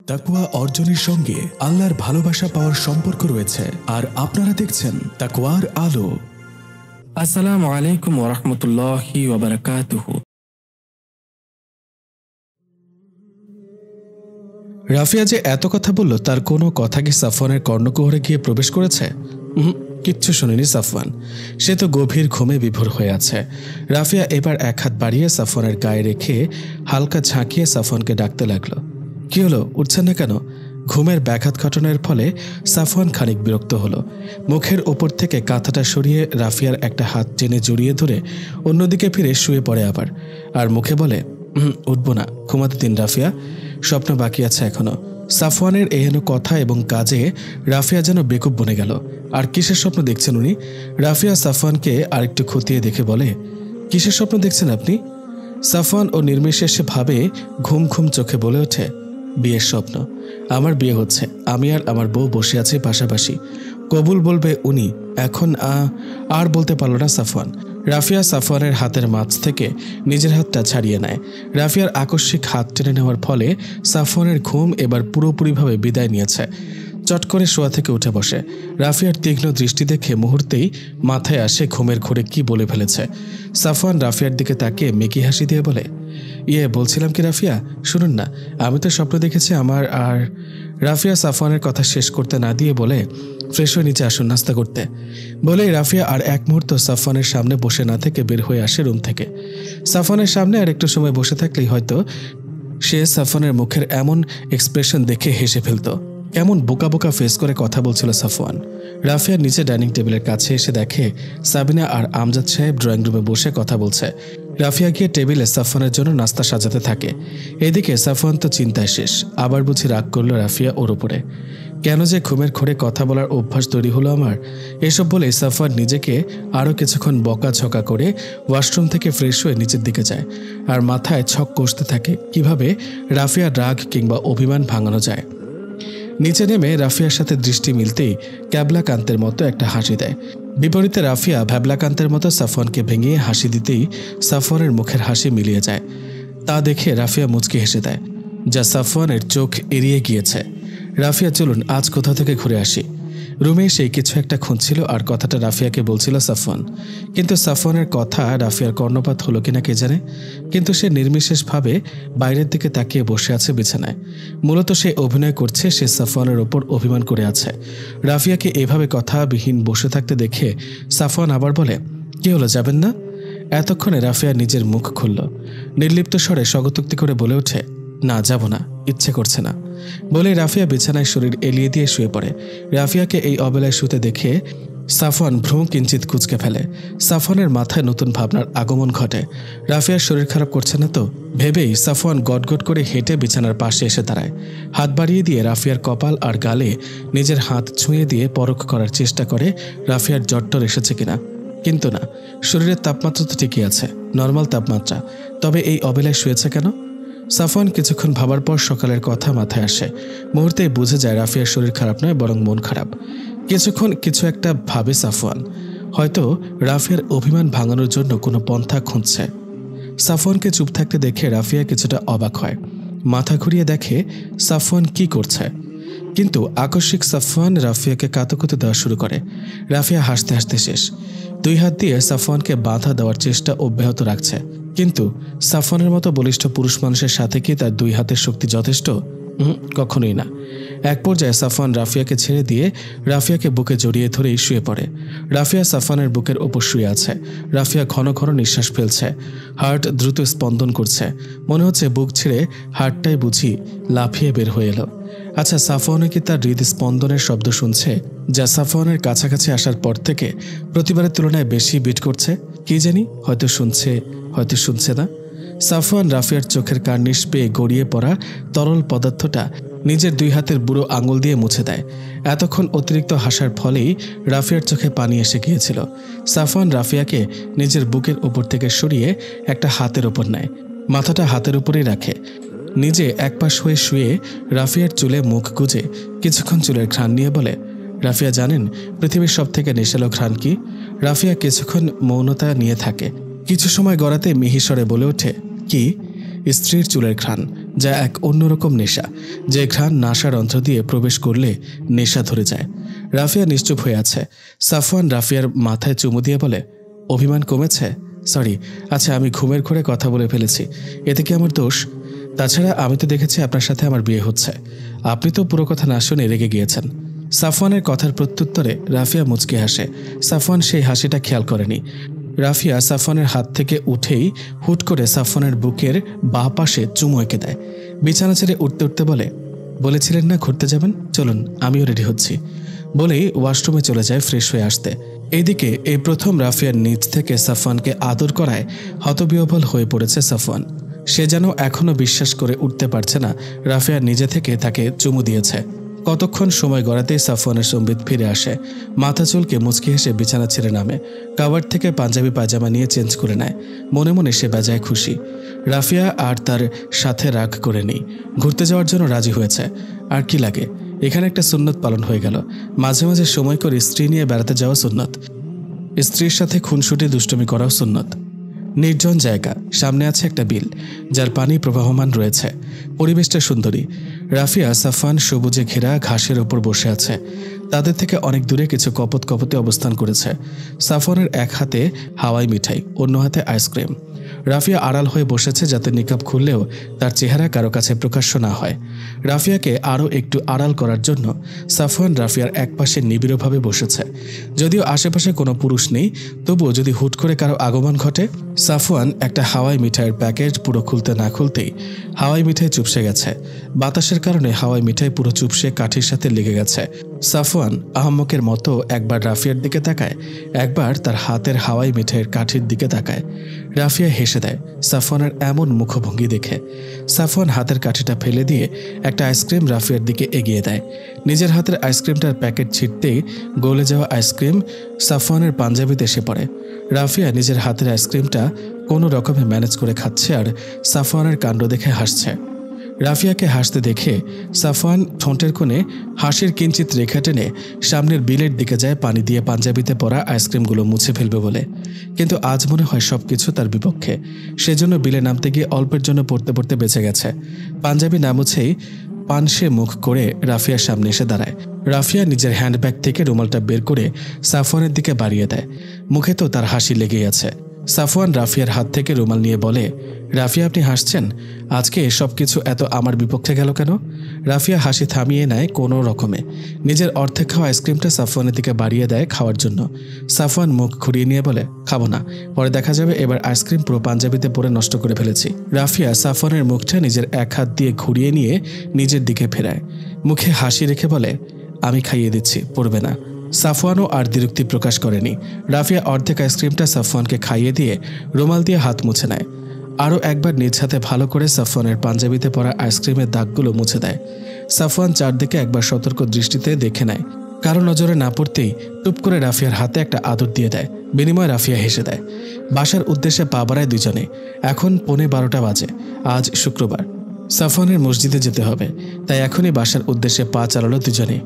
তাকওয়া অর্জনের সঙ্গে আল্লাহর ভালোবাসা পাওয়ার সম্পর্ক রয়েছে, আর আপনারা দেখছেন তাকওয়ার আলো। আসসালামু আলাইকুম ওয়া রাহমাতুল্লাহি ওয়া বারাকাতুহু। রাফিয়া যে এত কথা বলল, তার কোনো কথা কি সাফওয়ানের কর্ণকুহরে গিয়ে প্রবেশ করেছে? কিচ্ছু শুনেনি সাফওয়ান। সে তো গভীর ঘুমে বিভোর হয়ে আছে। রাফিয়া এবার এক হাত বাড়িয়ে সাফওয়ানের গায়ে রেখে হালকা ঝাঁকিয়ে সাফওয়ানকে ডাকতে লাগলো। কি হলো, উঠছেন না কেন? ঘুমের ব্যাঘাত ঘটনার ফলে সাফওয়ান খানিক বিরক্ত হলো। মুখের ওপর থেকে কাঁথাটা সরিয়ে রাফিয়ার একটা হাত টেনে জড়িয়ে ধরে অন্যদিকে ফিরে শুয়ে পড়ে আবার, আর মুখে বলে, উঠবো না, ঘুমাতে দিন রাফিয়া, স্বপ্ন বাকি আছে এখনো। সাফওয়ানের এহেন কথা এবং কাজে রাফিয়া যেন বেকুব বনে গেল। আর কিসের স্বপ্ন দেখছেন উনি? রাফিয়া সাফওয়ানকে আরেকটু খতিয়ে দেখে বলে, কিসের স্বপ্ন দেখছেন আপনি? সাফওয়ান ও নির্বিশেষে ভাবে ঘুম ঘুম চোখে বলে ওঠে, বিয়ের স্বপ্ন। আমার বিয়ে হচ্ছে, আমি আর আমার বউ বসে আছি পাশাপাশি, কবুল বলবে উনি। এখন আর বলতে পারল না সাফওয়ান। রাফিয়া সাফওয়ানের হাতের মাঝ থেকে নিজের হাতটা ছাড়িয়ে নেয়। রাফিয়ার আকস্মিক হাত টেনে নেওয়ার ফলে সাফওয়ানের ঘুম এবার পুরোপুরিভাবে বিদায় নিয়েছে। চট করে শোয়া থেকে উঠে বসে। রাফিয়ার তীক্ষ্ণ দৃষ্টি দেখে মুহূর্তেই মাথায় আসে ঘুমের ঘোরে কি বলে ফেলেছে। সাফওয়ান রাফিয়ার দিকে তাকিয়ে মেকি হাসি দিয়ে বলে, বলছিলাম কি রাফিয়া, শুনুন না, আমি তো স্বপ্ন দেখেছি আমার আর। রাফিয়া সাফওয়ানের কথা শেষ করতে না দিয়ে বলে, ফ্রেশ হয়ে নিচে আসুন নাস্তা করতে। বলেই রাফিয়া আর এক মুহূর্ত সাফওয়ানের সামনে বসে না থেকে বের হয়ে আসে রুম থেকে। সাফওয়ানের সামনে আর একটু সময় বসে থাকলেই হয়তো সে সাফওয়ানের মুখের এমন এক্সপ্রেশন দেখে হেসে ফেলত। কেমন বোকা বোকা ফেস করে কথা বলছিল সাফওয়ান। রাফিয়ার নিচে ডাইনিং টেবিলের কাছে এসে দেখে সাবিনা আর আমজাদ সাহেব ড্রয়িং রুমে বসে কথা বলছে। রাফিয়া গিয়ে টেবিলে সাফওয়ানের জন্য নাস্তা সাজাতে থাকে। এদিকে সাফওয়ান তো চিন্তায় শেষ। আবার বুঝি রাগ করলো রাফিয়া ওর উপরে। কেন যে ঘুমের ঘোরে কথা বলার অভ্যাস তৈরি হলো আমার। এসব বলে সাফওয়ান নিজেকে আরও কিছুক্ষণ বকাঝকা করে ওয়াশরুম থেকে ফ্রেশ হয়ে নিচের দিকে যায়, আর মাথায় ছক কষতে থাকে কিভাবে রাফিয়ার রাগ কিংবা অভিমান ভাঙানো যায়। নিচে নেমে রাফিয়ার সাথে দৃষ্টি মিলতেই ক্যাবলাকান্তের মতো একটা হাসি দেয়। বিপরীতে রাফিয়া ভ্যাবলাকান্তের মতো সাফওয়ানকে ভেঙে হাসি দিতেই সাফওয়ানের মুখের হাসি মিলিয়ে যায়। তা দেখে রাফিয়া মুচকি হেসে দেয়, যা সাফওয়ানের চোখ এড়িয়ে গিয়েছে। রাফিয়া, চলুন আজ কোথাও থেকে ঘুরে আসি। রুমে সেই কিছু একটা খুঁজছিল আর কথাটা রাফিয়াকে বলছিল সাফওয়ান। কিন্তু সাফওয়ানের কথা রাফিয়ার কর্ণপাত হলো কিনা কে জানে। কিন্তু সে নির্বিশেষভাবে বাইরের দিকে তাকিয়ে বসে আছে বিছানায়। মূলত সে অভিনয় করছে সে সাফওয়ানের ওপর অভিমান করে আছে। রাফিয়াকে এভাবে কথাবিহীন বসে থাকতে দেখে সাফওয়ান আবার বলে, কি হলো, যাবেন না? এতক্ষণে রাফিয়া নিজের মুখ খুলল। নির্লিপ্ত স্বরে স্বগতোক্তি করে বলে ওঠে, না, যাব না, ইচ্ছে করছে না। বলে রাফিয়া বিছানায় শরীর এলিয়ে দিয়ে শুয়ে পড়ে। রাফিয়াকে এই অবেলায় শুতে দেখে সাফওয়ান ভ্রু কিঞ্চিত কুঁচকে ফেলে। সাফওয়ানের মাথায় নতুন ভাবনার আগমন ঘটে। রাফিয়ার শরীর খারাপ করছে না তো ভেবেই সাফওয়ান গটগট করে হেঁটে বিছানার পাশে এসে দাঁড়ায়। হাত বাড়িয়ে দিয়ে রাফিয়ার কপাল আর গালে নিজের হাত ছুঁয়ে দিয়ে পরখ করার চেষ্টা করে রাফিয়ার জ্বর এসেছে কিনা। কিন্তু না, শরীরের তাপমাত্রা তো ঠিকই আছে, নর্মাল তাপমাত্রা। তবে এই অবেলায় শুয়েছে কেন? সাফওয়ান কিছুক্ষণ ভাবার পর সকালের কথা মাথায় আসে। মুহূর্তেই বুঝে যায় রাফিয়ার শরীর খারাপ নয়, বরং মন খারাপ। কিছুক্ষণ কিছু একটা ভাবে সাফওয়ান, হয়তো রাফিয়ার অভিমান ভাঙানোর জন্য কোনো পন্থা খুঁজছে। সাফওয়ানকে চুপ থাকতে দেখে রাফিয়া কিছুটা অবাক হয়। মাথা ঘুরিয়ে দেখে সাফওয়ান কি করছে। কিন্তু আকস্মিক সাফওয়ান রাফিয়াকে কাতুকুতু দেওয়া শুরু করে। রাফিয়া হাসতে হাসতে শেষ। দুই হাত দিয়ে সাফওয়ানকে বাধা দেওয়ার চেষ্টা অব্যাহত রাখছে। কিন্তু সাফওয়ানের মতো বলিষ্ঠ পুরুষ মানুষের সাথে কি তার দুই হাতের শক্তি যথেষ্ট? কখনোই না। এক পর্যায়ে সাফওয়ান রাফিয়াকে ছেড়ে দিয়ে রাফিয়াকে বুকে জড়িয়ে ধরেই শুয়ে পড়ে। রাফিয়া সাফওয়ানের বুকের ওপর শুয়ে আছে। রাফিয়া ঘন ঘন নিঃশ্বাস ফেলছে। হার্ট দ্রুত স্পন্দন করছে। মনে হচ্ছে বুক ছেড়ে হার্টটাই বুঝি লাফিয়ে বের হয়ে এলো। আচ্ছা, সাফওয়ানও কি তার হৃদস্পন্দনের শব্দ শুনছে, যা সাফওয়ানের কাছাকাছি আসার পর থেকে প্রতিবারের তুলনায় বেশি বিট করছে? কি জানি, হয়তো শুনছে, হয়তো শুনছে না। সাফওয়ান রাফিয়ার চোখের কার্নিশ পেয়ে গড়িয়ে পড়া তরল পদার্থটা নিজের দুই হাতের বুড়ো আঙুল দিয়ে মুছে দেয়। এতক্ষণ অতিরিক্ত হাসার ফলেই রাফিয়ার চোখে পানি এসে গিয়েছিল। সাফওয়ান রাফিয়াকে নিজের বুকের ওপর থেকে সরিয়ে একটা হাতের ওপর নেয়। মাথাটা হাতের উপরেই রাখে। নিজে একপাশ হয়ে শুয়ে রাফিয়ার চুলে মুখ গুজে কিছুক্ষণ চুলের ঘ্রাণ নিয়ে বলে, রাফিয়া, জানেন পৃথিবীর সব থেকে নেশালো ঘ্রাণ কি? রাফিয়া কিছুক্ষণ মৌনতা নিয়ে থাকে। কিছু সময় গড়াতে মিহিস্বরে বলে ওঠে, কি? স্ত্রীর চুলের ঘ্রাণ। যা এক অন্যরকম নেশা, যে ঘ্রাণ নাসার অন্ত্র দিয়ে প্রবেশ করলে নেশা ধরে যায়। রাফিয়া নিশ্চুপ হয়ে আছে। সাফওয়ান রাফিয়ার মাথায় চুমু দিয়ে বলে, অভিমান কমেছে? সরি, আচ্ছা আমি ঘুমের ঘোরে কথা বলে ফেলেছি, এতে কি আমার দোষ? তাছাড়া আমি তো দেখেছি আপনার সাথে আমার বিয়ে হচ্ছে, আপনি তো পুরো কথা না শুনে রেগে গিয়েছেন। সাফওয়ানের কথার প্রত্যুত্তরে রাফিয়া মুচকি হাসে। সাফওয়ান সেই হাসিটা খেয়াল করেনি। রাফিয়া সাফওয়ানের হাত থেকে উঠেই হুট করে সাফওয়ানের বুকের বাঁ পাশে চুমু এঁকে দেয়। বিছানা ছেড়ে উঠতে উঠতে বলেছিলেন না ঘুরতে যাবেন, চলুন আমিও রেডি হচ্ছি, বলেই ওয়াশরুমে চলে যায় ফ্রেশ হয়ে আসতে। এইদিকে এই প্রথম রাফিয়ার নিজ থেকে সাফওয়ানকে আদর করায় হতবিহ্বল হয়ে পড়েছে সাফওয়ান। সে যেন এখনও বিশ্বাস করে উঠতে পারছে না রাফিয়া নিজে থেকে তাকে চুমু দিয়েছে। কতক্ষণ সময় গড়াতেই সাফওয়ানের সম্বিত ফিরে আসে। মাথা চুলকে মুচকি হেসে বিছানা ছেড়ে নামে। কাভার থেকে পাঞ্জাবি পায়জামা নিয়ে চেঞ্জ করে নেয়। মনে মনে সে বেজায় খুশি। রাফিয়া আর তার সাথে রাগ করে নেই, ঘুরতে যাওয়ার জন্য রাজি হয়েছে। আর কি লাগে, এখানে একটা সুন্নত পালন হয়ে গেল। মাঝে মাঝে সময় করে স্ত্রী নিয়ে বেড়াতে যাওয়া সুন্নত, স্ত্রীর সাথে খুনসুটি দুষ্টুমি করাও সুন্নত। নির্জন জায়গা, সামনে আছে একটা বিল যার পানি প্রবাহমান রয়েছে। পরিবেশটা সুন্দরী। রাফিয়া সাফওয়ান সবুজে ঘেরা ঘাসের ওপর বসে আছে। তাদের থেকে অনেক দূরে কিছু কপতে অবস্থান করেছে। সাফওয়ানের এক হাতে হাওয়াই মিঠাই, অন্য হাতে আইসক্রিম। রাফিয়া আড়াল হয়ে বসেছে যাতে নিকাব খুললেও তার চেহারা কারো কাছে প্রকাশ্য না হয়। রাফিয়াকে আরও একটু আড়াল করার জন্য সাফওয়ান রাফিয়ার একপাশে নিবিড়ভাবে বসেছে। যদিও আশেপাশে কোনো পুরুষ নেই, তবুও যদি হুট করে কারো আগমন ঘটে। সাফওয়ান একটা হাওয়াই মিঠাইয়ের প্যাকেট পুরো খুলতে না খুলতেই হাওয়াই মিঠাই চুপসে গেছে। বাতাসের কারণে হাওয়াই মিঠাই পুরো চুপসে কাঠির সাথে লেগে গেছে। সাফওয়ান আহম্মকের মতো একবার রাফিয়ার দিকে তাকায়, একবার তার হাতের হাওয়াই মিঠাইয়ের কাঠির দিকে তাকায়। রাফিয়া হেসে দেয় সাফওয়ানের এমন মুখভঙ্গি দেখে। সাফওয়ান হাতের কাঠিটা ফেলে দিয়ে একটা আইসক্রিম রাফিয়ার দিকে এগিয়ে দেয়। নিজের হাতের আইসক্রিমটার প্যাকেট ছিঁড়তেই গলে যাওয়া আইসক্রিম সাফওয়ানের পাঞ্জাবিতে এসে পড়ে। রাফিয়া নিজের হাতের আইসক্রিমটা কোনো রকমে ম্যানেজ করে খাচ্ছে আর সাফওয়ানের কাণ্ড দেখে হাসছে। রাফিয়াকে হাসতে দেখে সাফওয়ান ঠোঁটের কোণে হাসির কিঞ্চিত রেখা টেনে সামনের বিলের দিকে যায় পানি দিয়ে পাঞ্জাবিতে পড়া আইসক্রিমগুলো মুছে ফেলবে বলে। কিন্তু আজ মনে হয় সবকিছু তার বিপক্ষে। সেজন্য বিলে নামতে গিয়ে অল্পের জন্য পড়তে বেঁচে গেছে। পাঞ্জাবি না মুছেই পানসে মুখ করে রাফিয়ার সামনে এসে দাঁড়ায়। রাফিয়া নিজের হ্যান্ডব্যাগ থেকে রুমালটা বের করে সাফওয়ানের দিকে বাড়িয়ে দেয়। মুখে তো তার হাসি লেগেই আছে। সাফওয়ান রাফিয়ার হাত থেকে রুমাল নিয়ে বলে, রাফিয়া আপনি হাসছেন, আজকে সব কিছু এত আমার বিপক্ষে গেল কেন? রাফিয়া হাসি থামিয়ে নেয় কোনো রকমে। নিজের অর্ধেক খাওয়া আইসক্রিমটা সাফওয়ানের দিকে বাড়িয়ে দেয় খাওয়ার জন্য। সাফওয়ান মুখ ঘুরিয়ে নিয়ে বলে, খাবো না, পরে দেখা যাবে এবার আইসক্রিম পুরো পাঞ্জাবিতে পরে নষ্ট করে ফেলেছি। রাফিয়া সাফওয়ানের মুখটা নিজের এক হাত দিয়ে ঘুরিয়ে নিয়ে নিজের দিকে ফেরায়। মুখে হাসি রেখে বলে, আমি খাইয়ে দিচ্ছি, পড়বে না। সাফওয়ানও আর দ্বিরুক্তি প্রকাশ করেনি। রাফিয়া অর্ধেক আইসক্রিমটা সাফওয়ানকে খাইয়ে দিয়ে রুমাল দিয়ে হাত মুছে নেয়। আরও একবার নিজ হাতে ভালো করে সাফওয়ানের পাঞ্জাবিতে পড়া আইসক্রিমের দাগগুলো মুছে দেয়। সাফওয়ান চারদিকে একবার সতর্ক দৃষ্টিতে দেখে নেয়। কারো নজরে না পড়তেই টুপ করে রাফিয়ার হাতে একটা আদর দিয়ে দেয়। বিনিময়ে রাফিয়া হেসে দেয়। বাসার উদ্দেশ্যে পা বাড়ায় দুজনে। এখন 11:15 বাজে। আজ শুক্রবার, সাফওয়ানের মসজিদে যেতে হবে, তাই এখনই বাসার উদ্দেশ্যে পা চালালো দুজনে।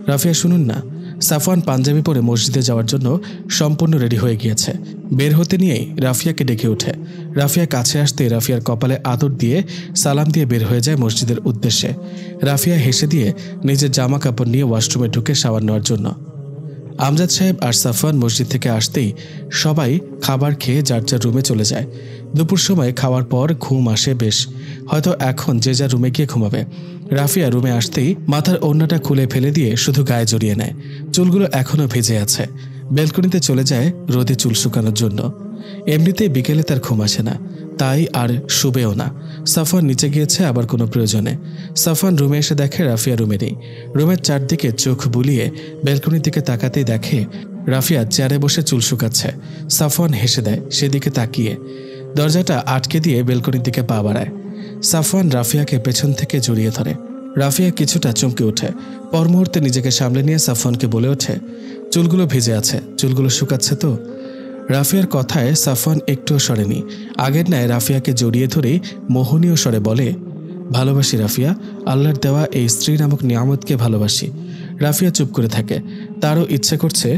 রাফিয়া শুনুন না। সাফওয়ান পাঞ্জাবি পরে মসজিদে যাওয়ার জন্য সম্পূর্ণ রেডি হয়ে গিয়েছে। বের হতে নিয়েই রাফিয়াকে ডেকে ওঠে। রাফিয়া কাছে আসতে রাফিয়ার কপালে আদর দিয়ে সালাম দিয়ে বের হয়ে যায় মসজিদের উদ্দেশ্যে। রাফিয়া হেসে দিয়ে নিজের জামা কাপড় নিয়ে ওয়াশরুমে ঢুকে শাওয়ার নেওয়ার জন্য। আমজাদ সাহেব আর সাফওয়ান মসজিদ থেকে আসতেই সবাই খাবার খেয়ে যার যার রুমে চলে যায়। দুপুর সময় খাওয়ার পর ঘুম আসে বেশ। হয়তো এখন যে যার রুমে গিয়ে ঘুমাবে। রাফিয়া রুমে আসতেই মাথার ওড়নাটা খুলে ফেলে দিয়ে শুধু গায়ে জড়িয়ে নেয়। চুলগুলো এখনও ভেজে আছে। ব্যালকনিতে চলে যায় রোদে চুল শুকানোর জন্য। এমনিতেই বিকেলে তার ঘুম আসে না, তাই আর শুবেও না। সাফওয়ান নিচে গিয়েছে আবার কোনো প্রয়োজনে। সাফওয়ান রুমে এসে দেখে রাফিয়া রুমে নেই। রুমের চারদিকে চোখ বুলিয়ে ব্যালকনির দিকে তাকাতেই দেখে রাফিয়া চেয়ারে বসে চুল শুকাচ্ছে। সাফওয়ান হেসে দেয় সেদিকে তাকিয়ে। দরজাটা আটকে দিয়ে ব্যালকনির দিকে পা বাড়ায়। সাফওয়ান রাফিয়াকে পেছন থেকে জড়িয়ে ধরে। রাফিয়া কিছুটা চমকে ওঠে। পর মুহূর্তে নিজেকে সামলে নিয়ে সাফওয়ানকে বলে ওঠে, চুলগুলো ভিজে আছে, চুলগুলো শুকাচ্ছে তো? রাফিয়ার কথায় সাফওয়ান একটুও সরেনি। আগের ন্যায় রাফিয়াকে জড়িয়ে ধরেই মোহনীয় স্বরে বলে, ভালোবাসি রাফিয়া, আল্লাহর দেওয়া এই স্ত্রী নামক নিয়ামতকে ভালোবাসি। রাফিয়া চুপ করে থাকে। তারও ইচ্ছে করছে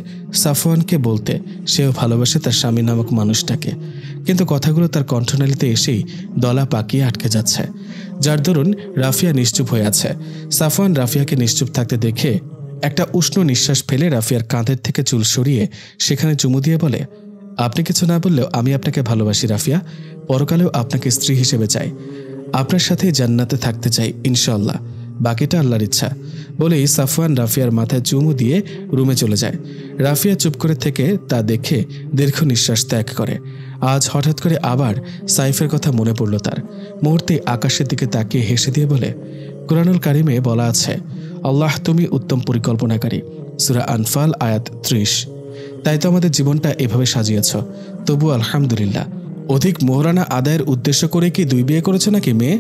সাফওয়ানকে বলতে সেও ভালোবাসে তার স্বামী নামক মানুষটাকে, কিন্তু কথাগুলো তার কণ্ঠনালীতে এসেই দলা পাকিয়ে আটকে যাচ্ছে, যার দরুন রাফিয়া নিশ্চুপ হয়ে আছে। সাফওয়ান রাফিয়াকে নিশ্চুপ থাকতে দেখে একটা উষ্ণ নিঃশ্বাস ফেলে রাফিয়ার কাঁধের থেকে চুল সরিয়ে সেখানে চুমু দিয়ে বলে, আপনি কিছু না বললেও আমি আপনাকে ভালোবাসি রাফিয়া, পরকালেও আপনাকে স্ত্রী হিসেবে চাই, আপনার সাথেই জান্নাতে থাকতে চাই ইনশাআল্লাহ, বাকিটা আল্লাহর ইচ্ছা। বলেই সাফওয়ান রাফিয়ার মাথায় চুমু দিয়ে রুমে চলে যায়। রাফিয়া চুপ করে থেকে তা দেখে দীর্ঘ নিঃশ্বাস ত্যাগ করে। আজ হঠাৎ করে আবার সাইফের কথা মনে পড়ল তার। মুহূর্তে আকাশের দিকে তাকিয়ে হেসে দিয়ে বলে, কুরআনুল কারিমে বলা আছে, আল্লাহ তুমি উত্তম পরিকল্পনাকারী, সূরা আনফাল আয়াত 30। তাই তো আমাদের জীবনটা এভাবে সাজিয়েছ, তবু আলহামদুলিল্লাহ। অধিক মোহরানা আদায়ের উদ্দেশ্য করে কি 2 বিয়ে করেছ নাকি মেয়ে?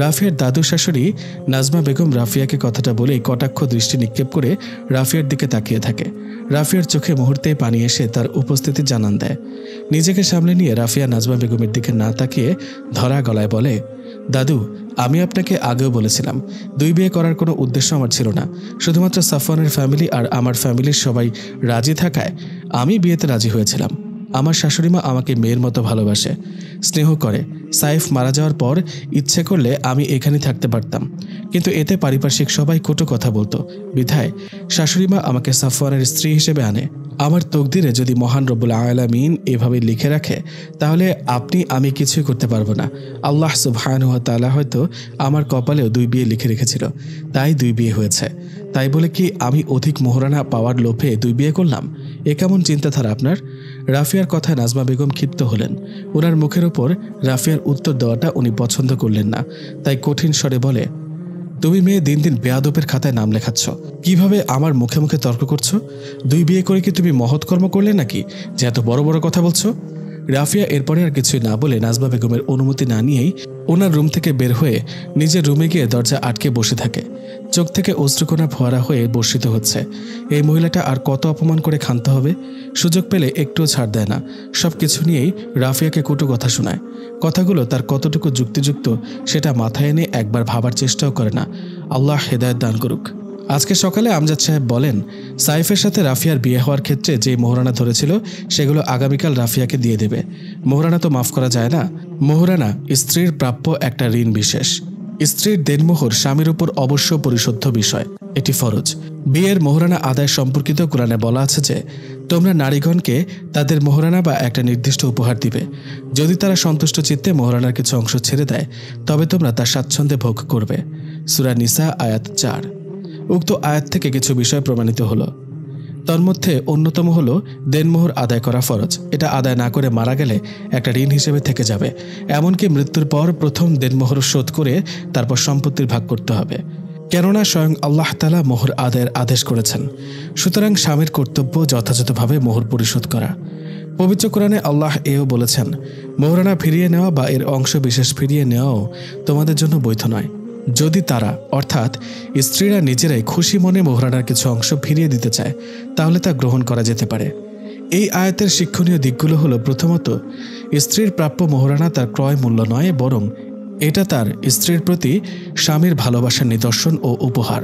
রাফিয়ার দাদু শাশুড়ি নাজমা বেগম রাফিয়াকে কথাটা বলেই কটাক্ষ দৃষ্টি নিক্ষেপ করে রাফিয়ার দিকে তাকিয়ে থাকে। রাফিয়ার চোখে মুহূর্তেই পানি এসে তার উপস্থিতি জানান দেয়। নিজেকে সামলে নিয়ে রাফিয়া নাজমা বেগমের দিকে না তাকিয়ে ধরা গলায় বলে, দাদু, আমি আপনাকে আগেও বলেছিলাম 2 বিয়ে করার কোনো উদ্দেশ্য আমার ছিল না। শুধুমাত্র সাফওয়ানের ফ্যামিলি আর আমার ফ্যামিলির সবাই রাজি থাকায় আমি বিয়েতে রাজি হয়েছিলাম। আমার শাশুড়িমা আমাকে মেয়ের মতো ভালোবাসে, স্নেহ করে। সাইফ মারা যাওয়ার পর ইচ্ছে করলে আমি এখানে থাকতে পারতাম, কিন্তু এতে পারিপার্শ্বিক সবাই কটু কথা বলতো, বিধায় শাশুড়িমা আমাকে সাফওয়ানের স্ত্রী হিসেবে আনে। আমার তকদিরে যদি মহান রব্বুল আলামিন এভাবে লিখে রাখে, তাহলে আমি কিছুই করতে পারবো না। আল্লাহ সুবহানাহু ওয়া তাআলা হয়তো আমার কপালেও 2 বিয়ে লিখে রেখেছিল, তাই 2 বিয়ে হয়েছে। তাই বলে কি আমি অধিক মোহরানা পাওয়ার লোভে 2 বিয়ে করলাম? এ কেমন চিন্তাধারা আপনার? রাফিয়ার কথায় নাজমা বেগম ক্ষিপ্ত হলেন। ওনার মুখের ওপর রাফিয়ার উত্তর দেওয়াটা উনি পছন্দ করলেন না, তাই কঠিন স্বরে বলে, তুমি মেয়ে দিন দিন বেয়াদবের খাতায় নাম লেখাচ্ছ। কিভাবে আমার মুখে মুখে তর্ক করছো? 2 বিয়ে করে কি তুমি মহৎ কর্ম করলে নাকি যে এত বড় বড় কথা বলছো? রাফিয়া এরপরে আর কিছুই না বলে নাজমা বেগমের অনুমতি না নিয়েই ওনার রুম থেকে বের হয়ে নিজের রুমে গিয়ে দরজা আটকে বসে থাকে। চোখ থেকে অশ্রুকণা ফোয়ারা হয়ে বর্ষিত হচ্ছে। এই মহিলাটা আর কত অপমান করে ক্ষান্ত হবে? সুযোগ পেলে একটুও ছাড় দেয় না, সব কিছু নিয়েই রাফিয়াকে কটু কথা শোনায়। কথাগুলো তার কতটুকু যুক্তিযুক্ত সেটা মাথায় এনে একবার ভাবার চেষ্টাও করে না। আল্লাহ হেদায়েত দান করুক। আজকে সকালে আমজাদ সাহেব বলেন, সাইফের সাথে রাফিয়ার বিয়ে হওয়ার ক্ষেত্রে যে মোহরানা ধরেছিল সেগুলো আগামীকাল রাফিয়াকে দিয়ে দেবে। মোহরানা তো মাফ করা যায় না। মোহরানা স্ত্রীর প্রাপ্য একটা ঋণ বিশেষ। স্ত্রীর দেনমোহর স্বামীর উপর অবশ্য পরিশোধ্য বিষয়, এটি ফরজ। বিয়ের মোহরানা আদায় সম্পর্কিত কোরআনে বলা আছে যে, তোমরা নারীগণকে তাদের মোহরানা বা একটা নির্দিষ্ট উপহার দিবে। যদি তারা সন্তুষ্ট চিত্তে মোহরানার কিছু অংশ ছেড়ে দেয়, তবে তোমরা তা স্বাচ্ছন্দ্যে ভোগ করবে। সূরা নিসা আয়াত 4। উক্ত আয়াত থেকে কিছু বিষয় প্রমাণিত হলো। তন্মধ্যে অন্যতম হলো দেনমোহর আদায় করা ফরজ। এটা আদায় না করে মারা গেলে একটা ঋণ হিসেবে থেকে যাবে। এমনকি মৃত্যুর পর প্রথম দেনমোহর শোধ করে তারপর সম্পত্তির ভাগ করতে হবে, কেননা স্বয়ং আল্লাহ তাআলা মোহর আদায়ের আদেশ করেছেন। সুতরাং স্বামীর কর্তব্য যথাযথভাবে মোহর পরিশোধ করা। পবিত্র কোরআনে আল্লাহ এও বলেছেন, মোহরানা ফিরিয়ে নেওয়া বা এর অংশ বিশেষ ফিরিয়ে নেওয়াও তোমাদের জন্য বৈধ নয়, যদি তারা অর্থাৎ স্ত্রীরা নিজেরাই খুশি মনে মোহরানার কিছু অংশ ফিরিয়ে দিতে চায়, তাহলে তা গ্রহণ করা যেতে পারে। এই আয়াতের শিক্ষণীয় দিকগুলো হলো, প্রথমত, স্ত্রীর প্রাপ্য মোহরানা তার ক্রয় মূল্য নয়, বরং এটা তার স্ত্রীর প্রতি স্বামীর ভালোবাসার নিদর্শন ও উপহার।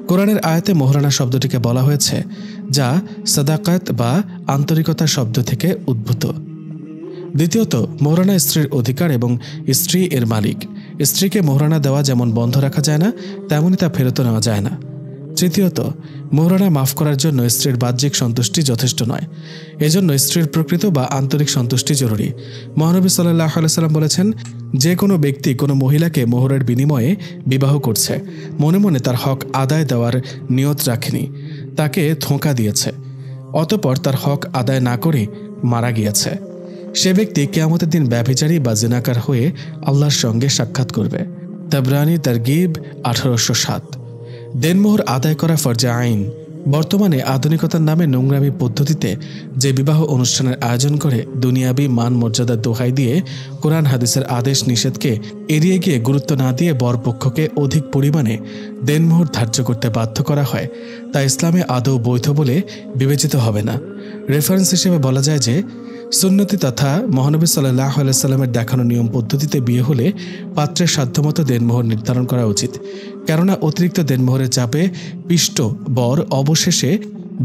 কোরআনের আয়াতে মোহরানা শব্দটিকে বলা হয়েছে, যা সাদাকাত বা আন্তরিকতা শব্দ থেকে উদ্ভূত। দ্বিতীয়ত, মোহরানা স্ত্রীর অধিকার এবং স্ত্রী এর মালিক। স্ত্রীকে মোহরানা দেওয়া যেমন বন্ধ রাখা যায় না, তেমনই তা ফেরত নেওয়া যায় না। তৃতীয়ত, মোহরানা মাফ করার জন্য স্ত্রীর বাহ্যিক সন্তুষ্টি যথেষ্ট নয়, এজন্য স্ত্রীর প্রকৃত বা আন্তরিক সন্তুষ্টি জরুরি। মহানবী সাল্লাল্লাহু আলাইহি সাল্লাম বলেছেন, যে কোনো ব্যক্তি কোনো মহিলাকে মোহরের বিনিময়ে বিবাহ করছে, মনে মনে তার হক আদায় দেওয়ার নিয়ত রাখেনি, তাকে ধোঁকা দিয়েছে, অতঃপর তার হক আদায় না করে মারা গিয়েছে, সে ব্যক্তি কিয়ামতের দিন ব্যভিচারী বা জিনাকার হয়ে আল্লাহর সঙ্গে সাক্ষাৎ করবে। তাবরানী তারগিব 1807। দেনমোহর আদায় করা ফরজে আইন। বর্তমানে আধুনিকতার নামে নোংরামি পদ্ধতিতে যে বিবাহ অনুষ্ঠানের আয়োজন করে দুনিয়াবি মান মর্যাদার দোহাই দিয়ে কোরআন হাদিসের আদেশ নিষেধকে এড়িয়ে গিয়ে গুরুত্ব না দিয়ে বরপক্ষকে অধিক পরিমাণে দেনমোহর ধার্য করতে বাধ্য করা হয়, তা ইসলামে আদৌ বৈধ বলে বিবেচিত হবে না। রেফারেন্স হিসেবে বলা যায় যে, সুন্নতি তথা মহানবী সাল্লাল্লাহু আলাইহি সাল্লামের দেখানো নিয়ম পদ্ধতিতে বিয়ে হলে পাত্রের সাধ্যমতো দেনমোহর নির্ধারণ করা উচিত, কেননা অতিরিক্ত দেনমোহরের চাপে পিষ্ট বর অবশেষে